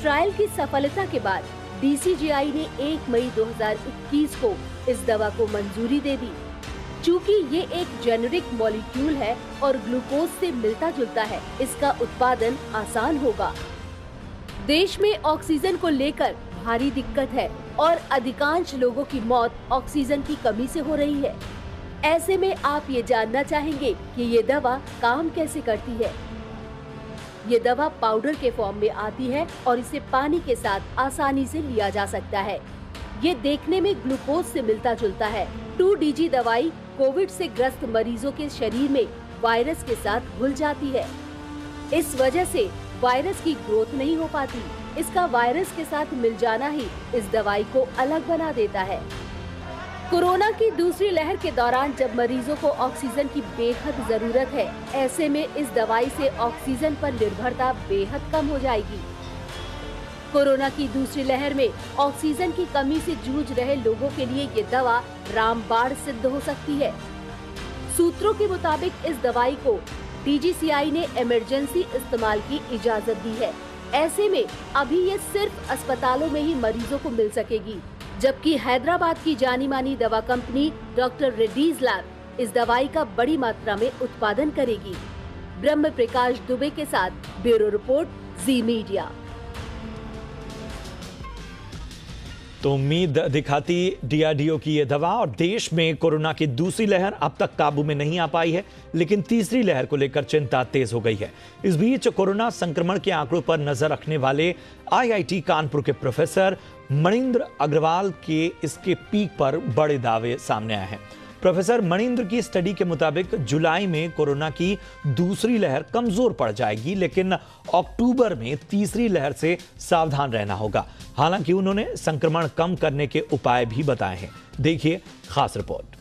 ट्रायल की सफलता के बाद DCGI ने 1 मई 2021 को इस दवा को मंजूरी दे दी। चूँकि ये एक जेनेरिक मॉलिक्यूल है और ग्लूकोज से मिलता जुलता है, इसका उत्पादन आसान होगा। देश में ऑक्सीजन को लेकर भारी दिक्कत है और अधिकांश लोगों की मौत ऑक्सीजन की कमी से हो रही है। ऐसे में आप ये जानना चाहेंगे कि ये दवा काम कैसे करती है। ये दवा पाउडर के फॉर्म में आती है और इसे पानी के साथ आसानी से लिया जा सकता है। ये देखने में ग्लूकोज से मिलता जुलता है। 2DG दवाई कोविड से ग्रस्त मरीजों के शरीर में वायरस के साथ घुल जाती है। इस वजह से वायरस की ग्रोथ नहीं हो पाती। इसका वायरस के साथ मिल जाना ही इस दवाई को अलग बना देता है। कोरोना की दूसरी लहर के दौरान जब मरीजों को ऑक्सीजन की बेहद जरूरत है, ऐसे में इस दवाई से ऑक्सीजन पर निर्भरता बेहद कम हो जाएगी। कोरोना की दूसरी लहर में ऑक्सीजन की कमी से जूझ रहे लोगों के लिए ये दवा रामबाण सिद्ध हो सकती है। सूत्रों के मुताबिक इस दवाई को DGCI ने इमरजेंसी इस्तेमाल की इजाजत दी है। ऐसे में अभी ये सिर्फ अस्पतालों में ही मरीजों को मिल सकेगी, जबकि हैदराबाद की जानी मानी दवा कंपनी डॉक्टर रेड्डीज लैब इस दवाई का बड़ी मात्रा में उत्पादन करेगी। ब्रह्म प्रकाश दुबे के साथ ब्यूरो रिपोर्ट, जी मीडिया। तो उम्मीद दिखाती DRDO की ये दवा और देश में कोरोना की दूसरी लहर अब तक काबू में नहीं आ पाई है, लेकिन तीसरी लहर को लेकर चिंता तेज हो गई है। इस बीच कोरोना संक्रमण के आंकड़ों पर नजर रखने वाले IIT कानपुर के प्रोफेसर मणिंद्र अग्रवाल के इसके पीक पर बड़े दावे सामने आए हैं। प्रोफेसर मणिंद्र की स्टडी के मुताबिक जुलाई में कोरोना की दूसरी लहर कमजोर पड़ जाएगी, लेकिन अक्टूबर में तीसरी लहर से सावधान रहना होगा। हालांकि उन्होंने संक्रमण कम करने के उपाय भी बताए हैं। देखिए खास रिपोर्ट।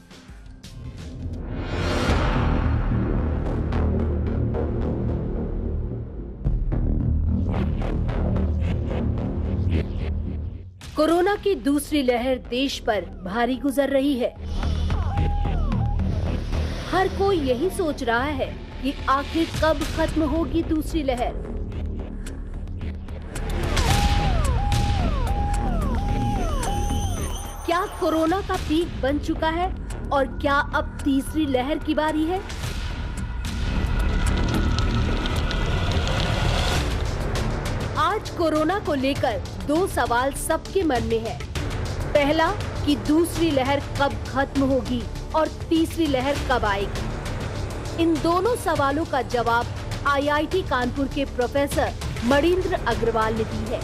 कोरोना की दूसरी लहर देश पर भारी गुजर रही है। हर कोई यही सोच रहा है कि आखिर कब खत्म होगी दूसरी लहर। क्या कोरोना का पीक बन चुका है और क्या अब तीसरी लहर की बारी है? आज कोरोना को लेकर दो सवाल सबके मन में है। पहला कि दूसरी लहर कब खत्म होगी और तीसरी लहर कब आएगी। इन दोनों सवालों का जवाब IIT कानपुर के प्रोफेसर मणिंद्र अग्रवाल ने दी है।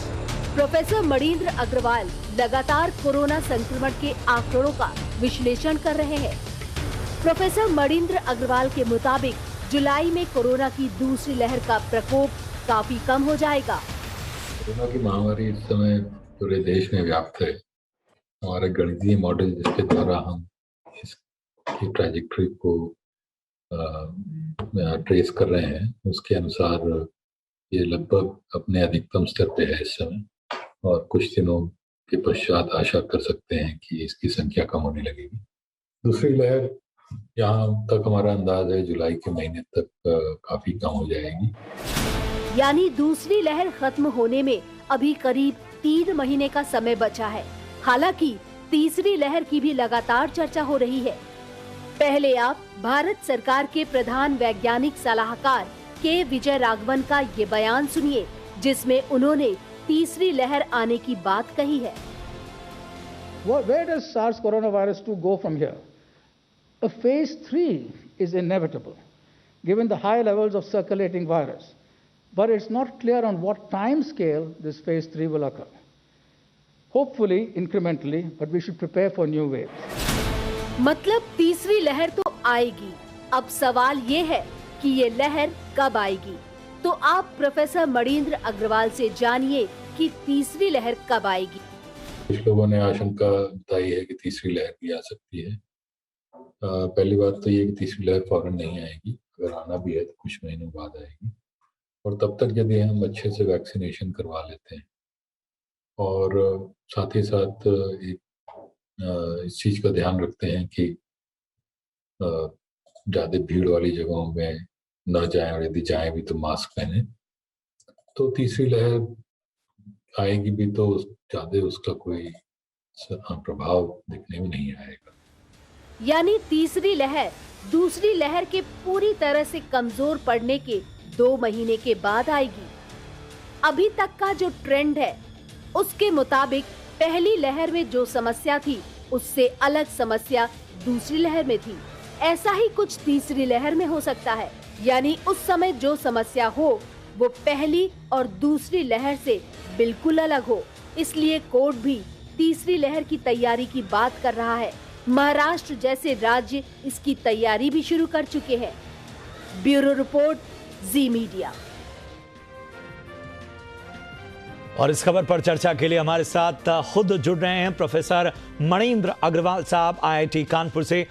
प्रोफेसर मणिंद्र अग्रवाल लगातार कोरोना संक्रमण के आंकड़ों का विश्लेषण कर रहे हैं। प्रोफेसर मणिंद्र अग्रवाल के मुताबिक जुलाई में कोरोना की दूसरी लहर का प्रकोप काफी कम हो जाएगा। कोरोना की महामारी इस समय पूरे देश में व्याप्त है। हमारा गणितीय मॉडल जिसके द्वारा हम इसकी ट्रैजेक्टरी को ट्रेस कर रहे हैं, उसके अनुसार ये लगभग अपने अधिकतम स्तर पे है इस समय, और कुछ दिनों के पश्चात आशा कर सकते हैं कि इसकी संख्या कम होने लगेगी। दूसरी लहर यहाँ तक हमारा अंदाज है जुलाई के महीने तक काफी कम हो जाएगी। यानी दूसरी लहर खत्म होने में अभी करीब 3 महीने का समय बचा है। हालांकि तीसरी लहर की भी लगातार चर्चा हो रही है। पहले आप भारत सरकार के प्रधान वैज्ञानिक सलाहकार के विजय राघवन का ये बयान सुनिए, जिसमें उन्होंने तीसरी लहर आने की बात कही है। Where does SARS coronavirus 2 go from here? A phase 3 is inevitable, given the high levels of circulating virus. But it's not clear on what time scale this phase 3 will occur. Hopefully, incrementally, but we should prepare for new waves. मतलब तीसरी लहर तो आएगी। अब सवाल ये है कि ये लहर कब आएगी। तो आप प्रोफेसर मणिंद्र अग्रवाल से जानिए कि तीसरी लहर कब आएगी। कुछ लोगों ने आशंका बताई है कि तीसरी लहर भी आ सकती है। पहली बात तो ये कि तीसरी लहर फौरन नहीं आएगी, अगर आना भी है तो कुछ महीनों बाद आएगी। और तब तक यदि हम अच्छे से वैक्सीनेशन करवा लेते हैं और साथ ही साथ इस चीज़ का ध्यान रखते हैं कि ज़्यादा भीड़ वाली जगहों में न जाएं, और यदि जाएं भी तो मास्क पहने, तो तीसरी लहर आएगी भी तो ज़्यादा उसका कोई प्रभाव दिखने में नहीं आएगा। यानी तीसरी लहर दूसरी लहर के पूरी तरह से कमजोर पड़ने के 2 महीने के बाद आएगी। अभी तक का जो ट्रेंड है उसके मुताबिक पहली लहर में जो समस्या थी उससे अलग समस्या दूसरी लहर में थी। ऐसा ही कुछ तीसरी लहर में हो सकता है, यानी उस समय जो समस्या हो वो पहली और दूसरी लहर से बिल्कुल अलग हो। इसलिए कोर्ट भी तीसरी लहर की तैयारी की बात कर रहा है। महाराष्ट्र जैसे राज्य इसकी तैयारी भी शुरू कर चुके हैं। ब्यूरो रिपोर्ट, जी मीडिया। और इस खबर पर चर्चा के लिए हमारे साथ खुद जुड़ रहे हैं प्रोफेसर मणिंद्र अग्रवाल साहब, IIT कानपुर से।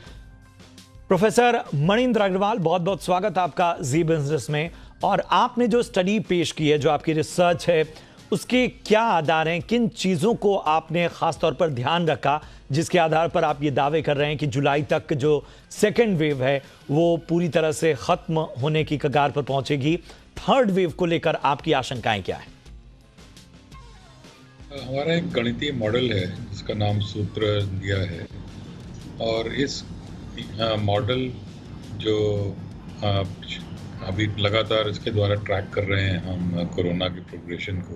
प्रोफेसर मणिंद्र अग्रवाल, बहुत बहुत स्वागत आपका जी बिजनेस में। और आपने जो स्टडी पेश की है, जो आपकी रिसर्च है, उसके क्या आधार हैं? किन चीज़ों को आपने खासतौर पर ध्यान रखा जिसके आधार पर आप ये दावे कर रहे हैं कि जुलाई तक जो सेकेंड वेव है वो पूरी तरह से खत्म होने की कगार पर पहुंचेगी? थर्ड वेव को लेकर आपकी आशंकाएं क्या है? हमारा एक गणितीय मॉडल है जिसका नाम सूत्र दिया है, और इस मॉडल जो अभी लगातार इसके द्वारा ट्रैक कर रहे हैं हम कोरोना के प्रोग्रेशन को,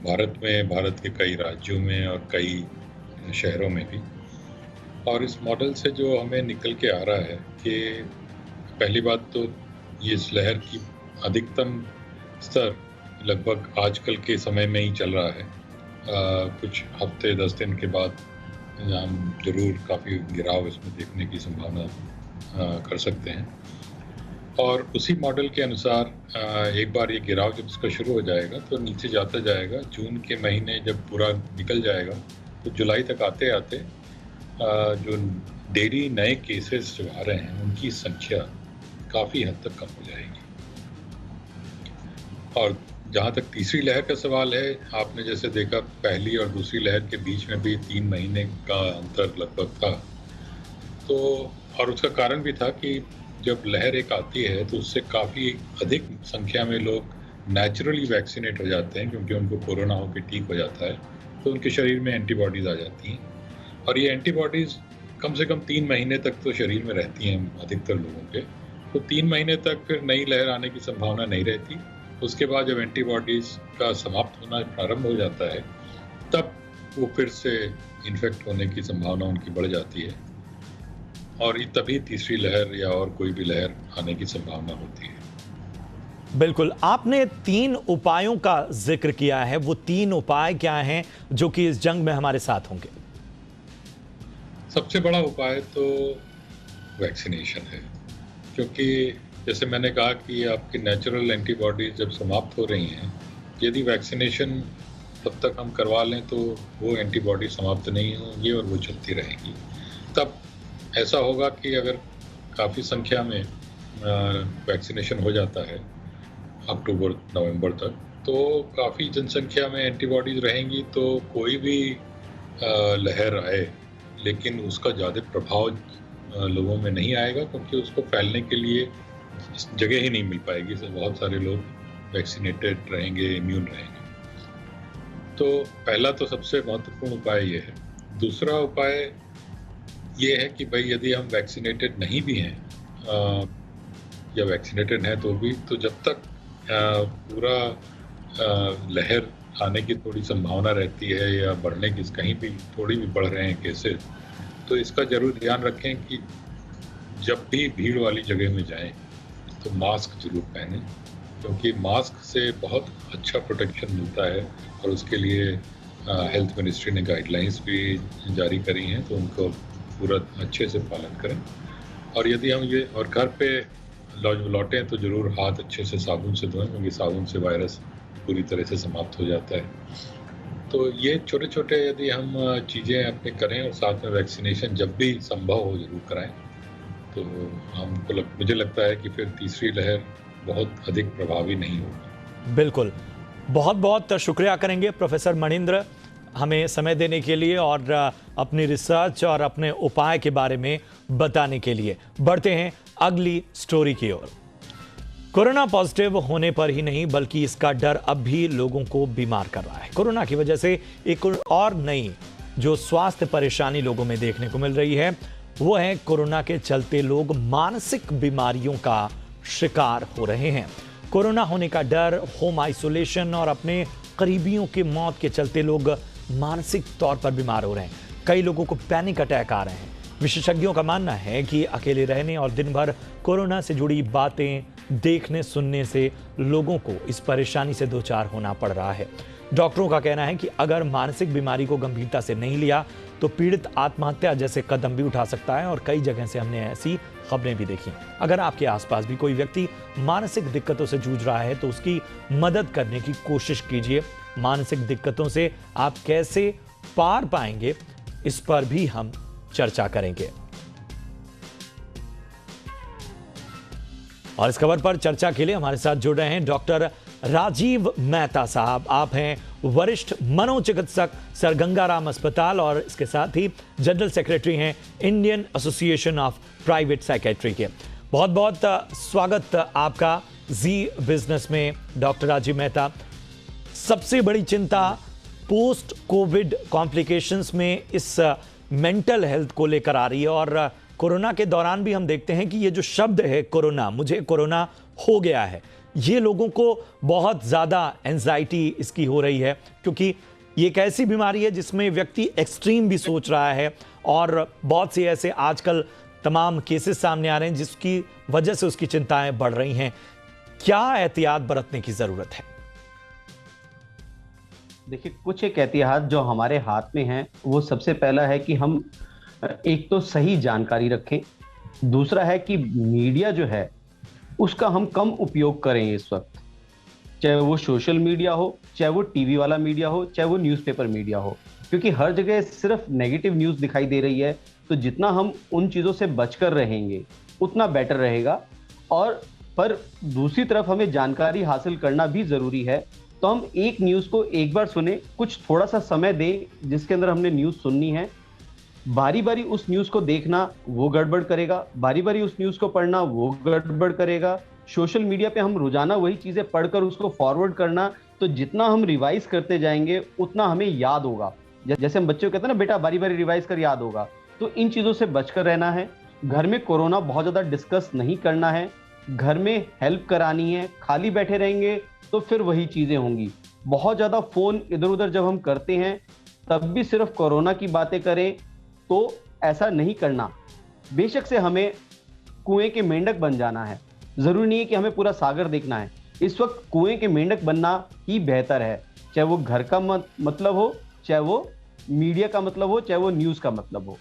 भारत में, भारत के कई राज्यों में और कई शहरों में भी। और इस मॉडल से जो हमें निकल के आ रहा है कि पहली बात तो ये इस लहर की अधिकतम स्तर लगभग आजकल के समय में ही चल रहा है। कुछ हफ्ते 10 दिन के बाद हम जरूर काफ़ी गिराव इसमें देखने की संभावना कर सकते हैं। और उसी मॉडल के अनुसार एक बार ये गिराव जब इसका शुरू हो जाएगा तो नीचे जाता जाएगा। जून के महीने जब पूरा निकल जाएगा तो जुलाई तक आते आते जो डेली नए केसेस जो आ रहे हैं उनकी संख्या काफ़ी हद तक कम हो जाएगी। और जहाँ तक तीसरी लहर का सवाल है, आपने जैसे देखा पहली और दूसरी लहर के बीच में भी 3 महीने का अंतर लगभग था। तो और उसका कारण भी था कि जब लहर एक आती है तो उससे काफ़ी अधिक संख्या में लोग नेचुरली वैक्सीनेट हो जाते हैं, क्योंकि उनको कोरोना होकर ठीक हो जाता है तो उनके शरीर में एंटीबॉडीज़ आ जाती हैं। और ये एंटीबॉडीज़ कम से कम 3 महीने तक तो शरीर में रहती हैं अधिकतर लोगों के। तो 3 महीने तक फिर नई लहर आने की संभावना नहीं रहती। उसके बाद जब एंटीबॉडीज़ का समाप्त होना प्रारंभ हो जाता है तब वो फिर से इन्फेक्ट होने की संभावना उनकी बढ़ जाती है, और तभी तीसरी लहर या और कोई भी लहर आने की संभावना होती है। बिल्कुल, आपने 3 उपायों का जिक्र किया है। वो 3 उपाय क्या हैं जो कि इस जंग में हमारे साथ होंगे? सबसे बड़ा उपाय तो वैक्सीनेशन है, क्योंकि जैसे मैंने कहा कि आपकी नेचुरल एंटीबॉडीज जब समाप्त हो रही हैं, यदि वैक्सीनेशन तब तक हम करवा लें तो वो एंटीबॉडी समाप्त नहीं होंगी और वो चलती रहेंगी। तब ऐसा होगा कि अगर काफ़ी संख्या में वैक्सीनेशन हो जाता है अक्टूबर नवंबर तक, तो काफ़ी जनसंख्या में एंटीबॉडीज़ रहेंगी, तो कोई भी लहर आए लेकिन उसका ज़्यादा प्रभाव लोगों में नहीं आएगा, क्योंकि उसको फैलने के लिए जगह ही नहीं मिल पाएगी। तो बहुत सारे लोग वैक्सीनेटेड रहेंगे, इम्यून रहेंगे। तो पहला तो सबसे महत्वपूर्ण उपाय ये है। दूसरा उपाय ये है कि भाई यदि हम वैक्सीनेटेड नहीं भी हैं या वैक्सीनेटेड हैं तो भी, तो जब तक पूरा लहर आने की थोड़ी संभावना रहती है या बढ़ने की, कहीं भी थोड़ी भी बढ़ रहे हैं केसेस, तो इसका जरूर ध्यान रखें कि जब भी भीड़ वाली जगह में जाएं तो मास्क जरूर पहनें, क्योंकि मास्क से बहुत अच्छा प्रोटेक्शन मिलता है। और उसके लिए हेल्थ मिनिस्ट्री ने गाइडलाइंस भी जारी करी हैं, तो उनको पूरा अच्छे से पालन करें। और यदि हम ये और घर पे लौटें तो ज़रूर हाथ अच्छे से साबुन से धोएं, क्योंकि साबुन से वायरस पूरी तरह से समाप्त हो जाता है। तो ये छोटे छोटे यदि हम चीज़ें अपने करें और साथ में वैक्सीनेशन जब भी संभव हो ज़रूर कराएं, तो हमको मुझे लगता है कि फिर तीसरी लहर बहुत अधिक प्रभावी नहीं होगी। बिल्कुल, बहुत बहुत शुक्रिया करेंगे प्रोफेसर मणिंद्र, हमें समय देने के लिए और अपनी रिसर्च और अपने उपाय के बारे में बताने के लिए। बढ़ते हैं अगली स्टोरी की ओर। कोरोना पॉजिटिव होने पर ही नहीं बल्कि इसका डर अब भी लोगों को बीमार कर रहा है। कोरोना की वजह से एक और नई जो स्वास्थ्य परेशानी लोगों में देखने को मिल रही है वो है कोरोना के चलते लोग मानसिक बीमारियों का शिकार हो रहे हैं। कोरोना होने का डर, होम आइसोलेशन और अपने करीबियों के मौत के चलते लोग मानसिक तौर पर बीमार हो रहे हैं। कई लोगों को पैनिक अटैक आ रहे हैं। विशेषज्ञों का मानना है कि अकेले रहने और दिन भर कोरोना से जुड़ी बातें देखने सुनने से लोगों को इस परेशानी से दो चार होना पड़ रहा है। डॉक्टरों का कहना है कि अगर मानसिक बीमारी को गंभीरता से नहीं लिया तो पीड़ित आत्महत्या जैसे कदम भी उठा सकता है और कई जगह से हमने ऐसी खबरें भी देखी। अगर आपके आसपास भी कोई व्यक्ति मानसिक दिक्कतों से जूझ रहा है तो उसकी मदद करने की कोशिश कीजिए। मानसिक दिक्कतों से आप कैसे पार पाएंगे, इस पर भी हम चर्चा करेंगे। और इस खबर पर चर्चा के लिए हमारे साथ जुड़ रहे हैं डॉक्टर राजीव मेहता साहब। आप हैं वरिष्ठ मनोचिकित्सक सर गंगाराम अस्पताल और इसके साथ ही जनरल सेक्रेटरी हैं Indian association of private psychiatry के। बहुत बहुत स्वागत आपका जी बिजनेस में डॉक्टर राजीव मेहता। सबसे बड़ी चिंता पोस्ट कोविड कॉम्प्लिकेशंस में इस मेंटल हेल्थ को लेकर आ रही है और कोरोना के दौरान भी हम देखते हैं कि ये जो शब्द है कोरोना, मुझे कोरोना हो गया है, ये लोगों को बहुत ज़्यादा एंजाइटी इसकी हो रही है क्योंकि ये एक ऐसी बीमारी है जिसमें व्यक्ति एक्सट्रीम भी सोच रहा है और बहुत से ऐसे आजकल तमाम केसेस सामने आ रहे हैं जिसकी वजह से उसकी चिंताएं बढ़ रही हैं। क्या एहतियात बरतने की ज़रूरत है? देखिए, कुछ एक एहतियात जो हमारे हाथ में है वो सबसे पहला है कि हम एक तो सही जानकारी रखें। दूसरा है कि मीडिया जो है उसका हम कम उपयोग करें इस वक्त, चाहे वो सोशल मीडिया हो, चाहे वो टीवी वाला मीडिया हो, चाहे वो न्यूज़पेपर मीडिया हो, क्योंकि हर जगह सिर्फ नेगेटिव न्यूज़ दिखाई दे रही है। तो जितना हम उन चीज़ों से बचकर रहेंगे उतना बेटर रहेगा। और पर दूसरी तरफ हमें जानकारी हासिल करना भी ज़रूरी है। तो हम एक न्यूज़ को एक बार सुने, कुछ थोड़ा सा समय दें जिसके अंदर हमने न्यूज़ सुननी है। बारी बारी उस न्यूज़ को देखना वो गड़बड़ करेगा, बारी बारी उस न्यूज़ को पढ़ना वो गड़बड़ करेगा। सोशल मीडिया पे हम रोजाना वही चीज़ें पढ़कर उसको फॉरवर्ड करना, तो जितना हम रिवाइज करते जाएंगे उतना हमें याद होगा। जैसे हम बच्चों को कहते हैं ना, बेटा बारी बारी रिवाइज कर, याद होगा। तो इन चीज़ों से बचकर रहना है। घर में कोरोना बहुत ज़्यादा डिस्कस नहीं करना है, घर में हेल्प करानी है। खाली बैठे रहेंगे तो फिर वही चीज़ें होंगी। बहुत ज़्यादा फ़ोन इधर उधर जब हम करते हैं तब भी सिर्फ कोरोना की बातें करें तो ऐसा नहीं करना। बेशक से हमें कुएं के मेंढक बन जाना है, ज़रूरी नहीं है कि हमें पूरा सागर देखना है। इस वक्त कुएं के मेंढक बनना ही बेहतर है, चाहे वो घर का मतलब हो, चाहे वो मीडिया का मतलब हो, चाहे वो न्यूज़ का मतलब हो।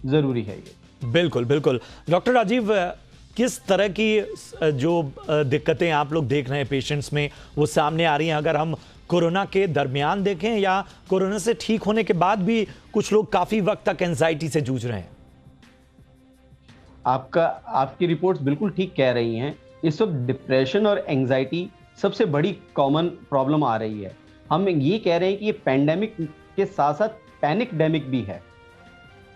ज़रूरी है ये। बिल्कुल बिल्कुल। डॉक्टर राजीव, किस तरह की जो दिक्कतें आप लोग देख रहे हैं पेशेंट्स में वो सामने आ रही हैं? अगर हम कोरोना के दरमियान देखें या कोरोना से ठीक होने के बाद भी कुछ लोग काफी वक्त तक एंजाइटी से जूझ रहे हैं। आपकी रिपोर्ट्स बिल्कुल ठीक कह रही हैं। इस वक्त डिप्रेशन और एंजाइटी सबसे बड़ी कॉमन प्रॉब्लम आ रही है। हम ये कह रहे हैं कि ये पैंडेमिक के साथ साथ पैनिकडेमिक भी है।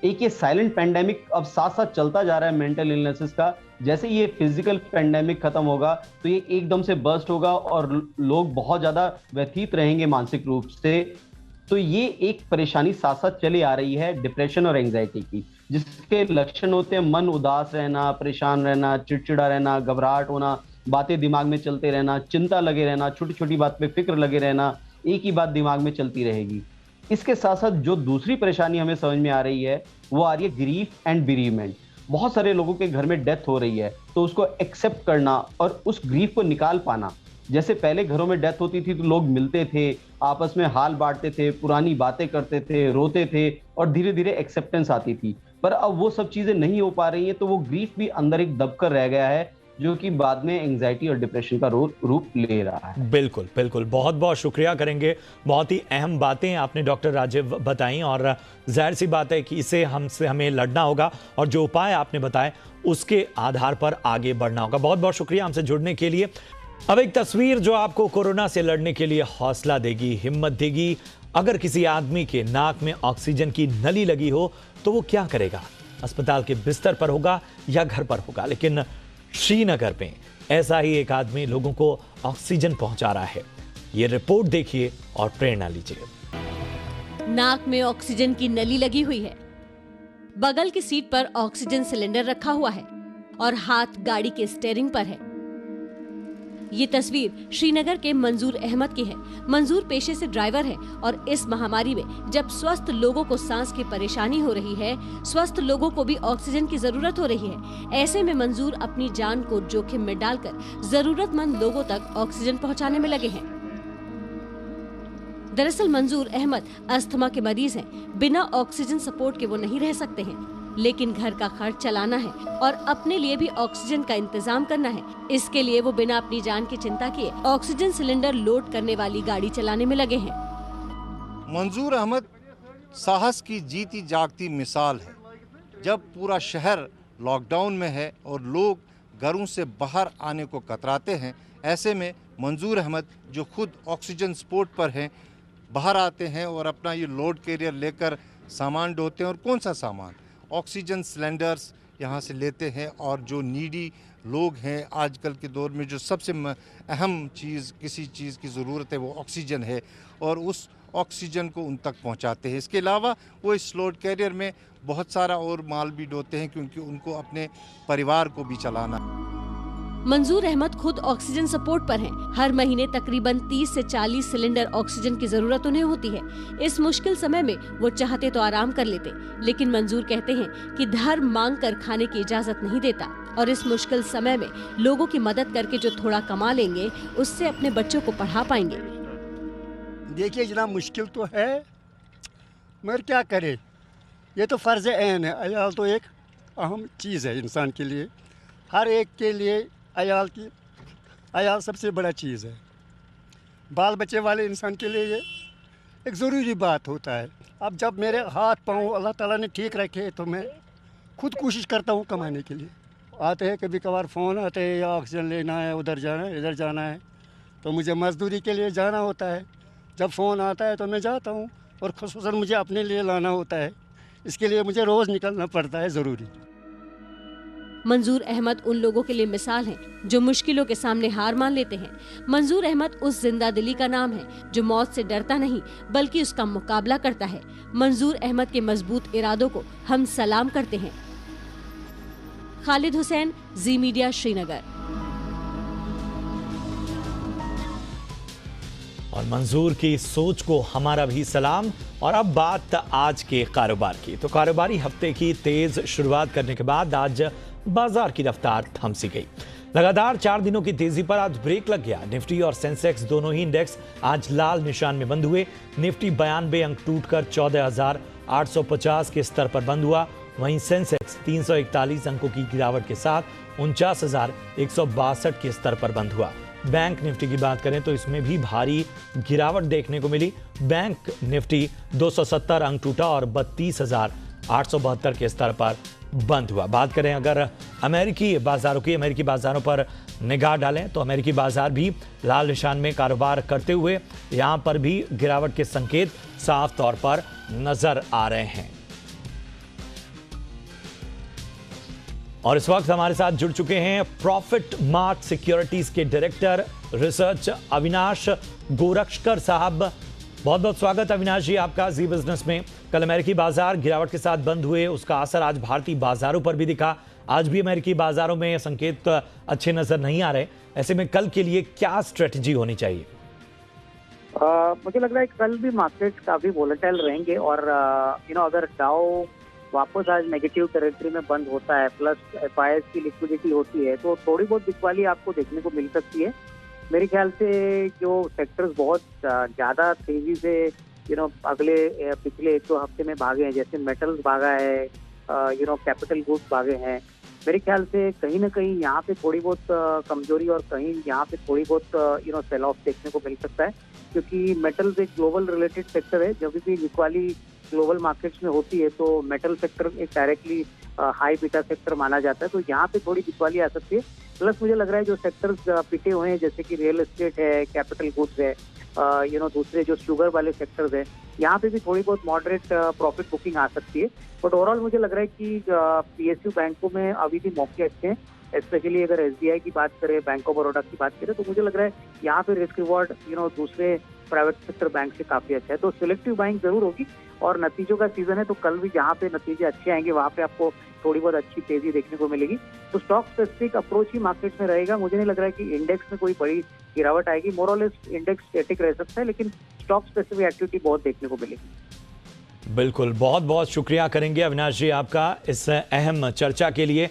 एक ये साइलेंट पैंडेमिक अब साथ साथ चलता जा रहा है मेंटल इलनेसेस का। जैसे ये फिजिकल पैंडेमिक खत्म होगा तो ये एकदम से बर्स्ट होगा और लोग बहुत ज़्यादा व्यथित रहेंगे मानसिक रूप से। तो ये एक परेशानी साथ साथ चली आ रही है डिप्रेशन और एंजाइटी की, जिसके लक्षण होते हैं मन उदास रहना, परेशान रहना, चिड़चिड़ा रहना, घबराहट होना, बातें दिमाग में चलते रहना, चिंता लगे रहना, छोटी छोटी बात पे फिक्र लगे रहना, एक ही बात दिमाग में चलती रहेगी। इसके साथ साथ जो दूसरी परेशानी हमें समझ में आ रही है वो आ रही है ग्रीफ एंड बेरीमेंट। बहुत सारे लोगों के घर में डेथ हो रही है तो उसको एक्सेप्ट करना और उस ग्रीफ को निकाल पाना। जैसे पहले घरों में डेथ होती थी तो लोग मिलते थे, आपस में हाल बांटते थे, पुरानी बातें करते थे, रोते थे और धीरे धीरे एक्सेप्टेंस आती थी। पर अब वो सब चीज़ें नहीं हो पा रही हैं, तो वो ग्रीफ भी अंदर एक दबकर रह गया है, जो कि बाद में एंजाइटी और डिप्रेशन का रूप ले रहा है। बिल्कुल बिल्कुल, बहुत बहुत शुक्रिया करेंगे। बहुत ही अहम बातें आपने डॉक्टर राजीव बताई और जाहिर सी बात है कि इसे हमें लड़ना होगा और जो उपाय आपने बताए उसके आधार पर आगे बढ़ना होगा। बहुत बहुत शुक्रिया हमसे जुड़ने के लिए। अब एक तस्वीर जो आपको कोरोना से लड़ने के लिए हौसला देगी, हिम्मत देगी। अगर किसी आदमी के नाक में ऑक्सीजन की नली लगी हो तो वो क्या करेगा? अस्पताल के बिस्तर पर होगा या घर पर होगा, लेकिन श्रीनगर में ऐसा ही एक आदमी लोगों को ऑक्सीजन पहुंचा रहा है। ये रिपोर्ट देखिए और प्रेरणा लीजिए। नाक में ऑक्सीजन की नली लगी हुई है, बगल की सीट पर ऑक्सीजन सिलेंडर रखा हुआ है और हाथ गाड़ी के स्टीयरिंग पर है। ये तस्वीर श्रीनगर के मंजूर अहमद की है। मंजूर पेशे से ड्राइवर है और इस महामारी में जब स्वस्थ लोगों को सांस की परेशानी हो रही है, स्वस्थ लोगों को भी ऑक्सीजन की जरूरत हो रही है। ऐसे में मंजूर अपनी जान को जोखिम में डालकर जरूरतमंद लोगों तक ऑक्सीजन पहुंचाने में लगे हैं। दरअसल मंजूर अहमद अस्थमा के मरीज हैं। बिना ऑक्सीजन सपोर्ट के वो नहीं रह सकते हैं, लेकिन घर का खर्च चलाना है और अपने लिए भी ऑक्सीजन का इंतजाम करना है। इसके लिए वो बिना अपनी जान की चिंता किए ऑक्सीजन सिलेंडर लोड करने वाली गाड़ी चलाने में लगे हैं। मंजूर अहमद साहस की जीती जागती मिसाल है। जब पूरा शहर लॉकडाउन में है और लोग घरों से बाहर आने को कतराते हैं, ऐसे में मंजूर अहमद जो खुद ऑक्सीजन सपोर्ट पर हैं, बाहर आते हैं और अपना ये लोड कैरियर लेकर सामान ढोते हैं। और कौन सा सामान? ऑक्सीजन सिलेंडर्स यहाँ से लेते हैं। और जो नीडी लोग हैं, आजकल के दौर में जो सबसे अहम चीज़, किसी चीज़ की ज़रूरत है, वो ऑक्सीजन है और उस ऑक्सीजन को उन तक पहुँचाते हैं। इसके अलावा वो इस लोड कैरियर में बहुत सारा और माल भी ढोते हैं, क्योंकि उनको अपने परिवार को भी चलाना है। मंजूर अहमद खुद ऑक्सीजन सपोर्ट पर हैं। हर महीने तकरीबन 30 से 40 सिलेंडर ऑक्सीजन की जरूरत उन्हें होती है। इस मुश्किल समय में वो चाहते तो आराम कर लेते, लेकिन मंजूर कहते हैं कि धर्म मांग कर खाने की इजाजत नहीं देता और इस मुश्किल समय में लोगों की मदद करके जो थोड़ा कमा लेंगे, उससे अपने बच्चों को पढ़ा पाएंगे। देखिए जनाब, मुश्किल तो है मगर क्या करे, ये तो फ़र्ज़ ऐन है। अयाल तो एक अहम चीज़ है इंसान के लिए। हर एक के लिए अयाल सबसे बड़ा चीज़ है। बाल बच्चे वाले इंसान के लिए ये एक ज़रूरी बात होता है। अब जब मेरे हाथ पाँव अल्लाह ताला ने ठीक रखे, तो मैं खुद कोशिश करता हूँ कमाने के लिए। आते हैं कभी कभार फ़ोन आते हैं, या ऑक्सीजन लेना है, उधर जाना है, इधर जाना है, तो मुझे मज़दूरी के लिए जाना होता है। जब फ़ोन आता है तो मैं जाता हूँ, और ख़ुसूसन मुझे अपने लिए लाना होता है। इसके लिए मुझे रोज़ निकलना पड़ता है, ज़रूरी। मंजूर अहमद उन लोगों के लिए मिसाल हैं जो मुश्किलों के सामने हार मान लेते हैं। मंजूर अहमद उस जिंदा दिली का नाम है जो मौत से डरता नहीं बल्कि उसका मुकाबला करता है। मंजूर अहमद के मजबूत इरादों को हम सलाम करते हैं। खालिद हुसैन, जी मीडिया, श्रीनगर। और मंजूर की सोच को हमारा भी सलाम। और अब बात आज के कारोबार की। तो कारोबारी हफ्ते की तेज शुरुआत करने के बाद आज बाजार की रफ्तार थम सी गई। लगातार 4 दिनों की तेजी पर आज ब्रेक लग गया। निफ्टी और सेंसेक्स दोनों ही इंडेक्स आज लाल निशान में बंद हुए। निफ्टी 92 अंक टूटकर 14,850 के स्तर पर बंद हुआ। वहीं सेंसेक्स 341 अंकों की गिरावट के साथ 49,162 के स्तर पर बंद हुआ। बैंक निफ्टी की बात करें तो इसमें भी भारी गिरावट देखने को मिली। बैंक निफ्टी 270 अंक टूटा और 32,872 के स्तर पर बंद हुआ। बात करें अगर अमेरिकी बाजारों की, अमेरिकी बाजारों पर निगाह डालें तो अमेरिकी बाजार भी लाल निशान में कारोबार करते हुए यहां पर भी गिरावट के संकेत साफ तौर पर नजर आ रहे हैं। और इस वक्त हमारे साथ जुड़ चुके हैं प्रॉफिट मार्ट सिक्योरिटीज के डायरेक्टर रिसर्च अविनाश गोरक्षकर साहब। बहुत बहुत स्वागत अविनाश जी आपका जी बिजनेस में। कल अमेरिकी बाजार गिरावट के साथ बंद हुए, उसका असर आज भारतीय बाजारों पर भी दिखा। आज भी अमेरिकी बाजारों में संकेत अच्छे नजर नहीं आ रहे। ऐसे में कल के लिए क्या स्ट्रेटजी होनी चाहिए? मुझे लग रहा है कल भी मार्केट काफी वोलेटाइल रहेंगे और अगर डाउ वापस आज नेगेटिव टेरिटरी में बंद होता है, प्लस एफआईएस की लिक्विडिटी होती है, तो थोड़ी बहुत बिकवाली आपको देखने को मिल सकती है। मेरे ख्याल से जो सेक्टर्स बहुत ज़्यादा तेजी से अगले पिछले 1-2 हफ्ते में भागे हैं, जैसे मेटल्स भागा है, कैपिटल गुड्स भागे हैं, मेरे ख्याल से कहीं ना कहीं यहाँ पे थोड़ी बहुत कमजोरी और कहीं यहाँ पे थोड़ी बहुत सेल ऑफ देखने को मिल सकता है, क्योंकि मेटल्स एक ग्लोबल रिलेटेड सेक्टर है। जब भी बिकवाली ग्लोबल मार्केट्स में होती है तो मेटल सेक्टर एक डायरेक्टली हाई बीटा सेक्टर माना जाता है, तो यहाँ पे थोड़ी बिकवाली आ सकती है। प्लस मुझे लग रहा है जो सेक्टर्स पिटे हुए हैं, जैसे कि रियल एस्टेट है, कैपिटल गुड्स है, दूसरे जो शुगर वाले सेक्टर्स है, यहाँ पे भी थोड़ी बहुत मॉडरेट प्रॉफिट बुकिंग आ सकती है। बट ओवरऑल मुझे लग रहा है कि पीएसयू बैंकों में अभी भी मौके अच्छे हैं, स्पेशली अगर एसबीआई की बात करें, बैंक ऑफ बड़ौदा की बात करें, तो मुझे लग रहा है यहाँ पे रिस्क रिवॉर्ड दूसरे प्राइवेट सेक्टर बैंक से काफी अच्छा है। तो सिलेक्टिव बाइंग जरूर होगी और नतीजों का सीजन है, तो कल भी जहाँ पे नतीजे अच्छे आएंगे वहाँ पे आपको थोड़ी बहुत अच्छी तेजी देखने को मिलेगी। तो स्टॉक स्पेसिफिक अप्रोच ही मार्केट में रहेगा। मुझे नहीं लग रहा है कि इंडेक्स में कोई बड़ी गिरावट आएगी। मोर और लेस इंडेक्स स्टैटिक रह सकता है, लेकिन स्टॉक स्पेसिफिक एक्टिविटी बहुत देखने को मिलेगी। बिल्कुल, बहुत बहुत शुक्रिया करेंगे अविनाश जी आपका इस अहम चर्चा के लिए।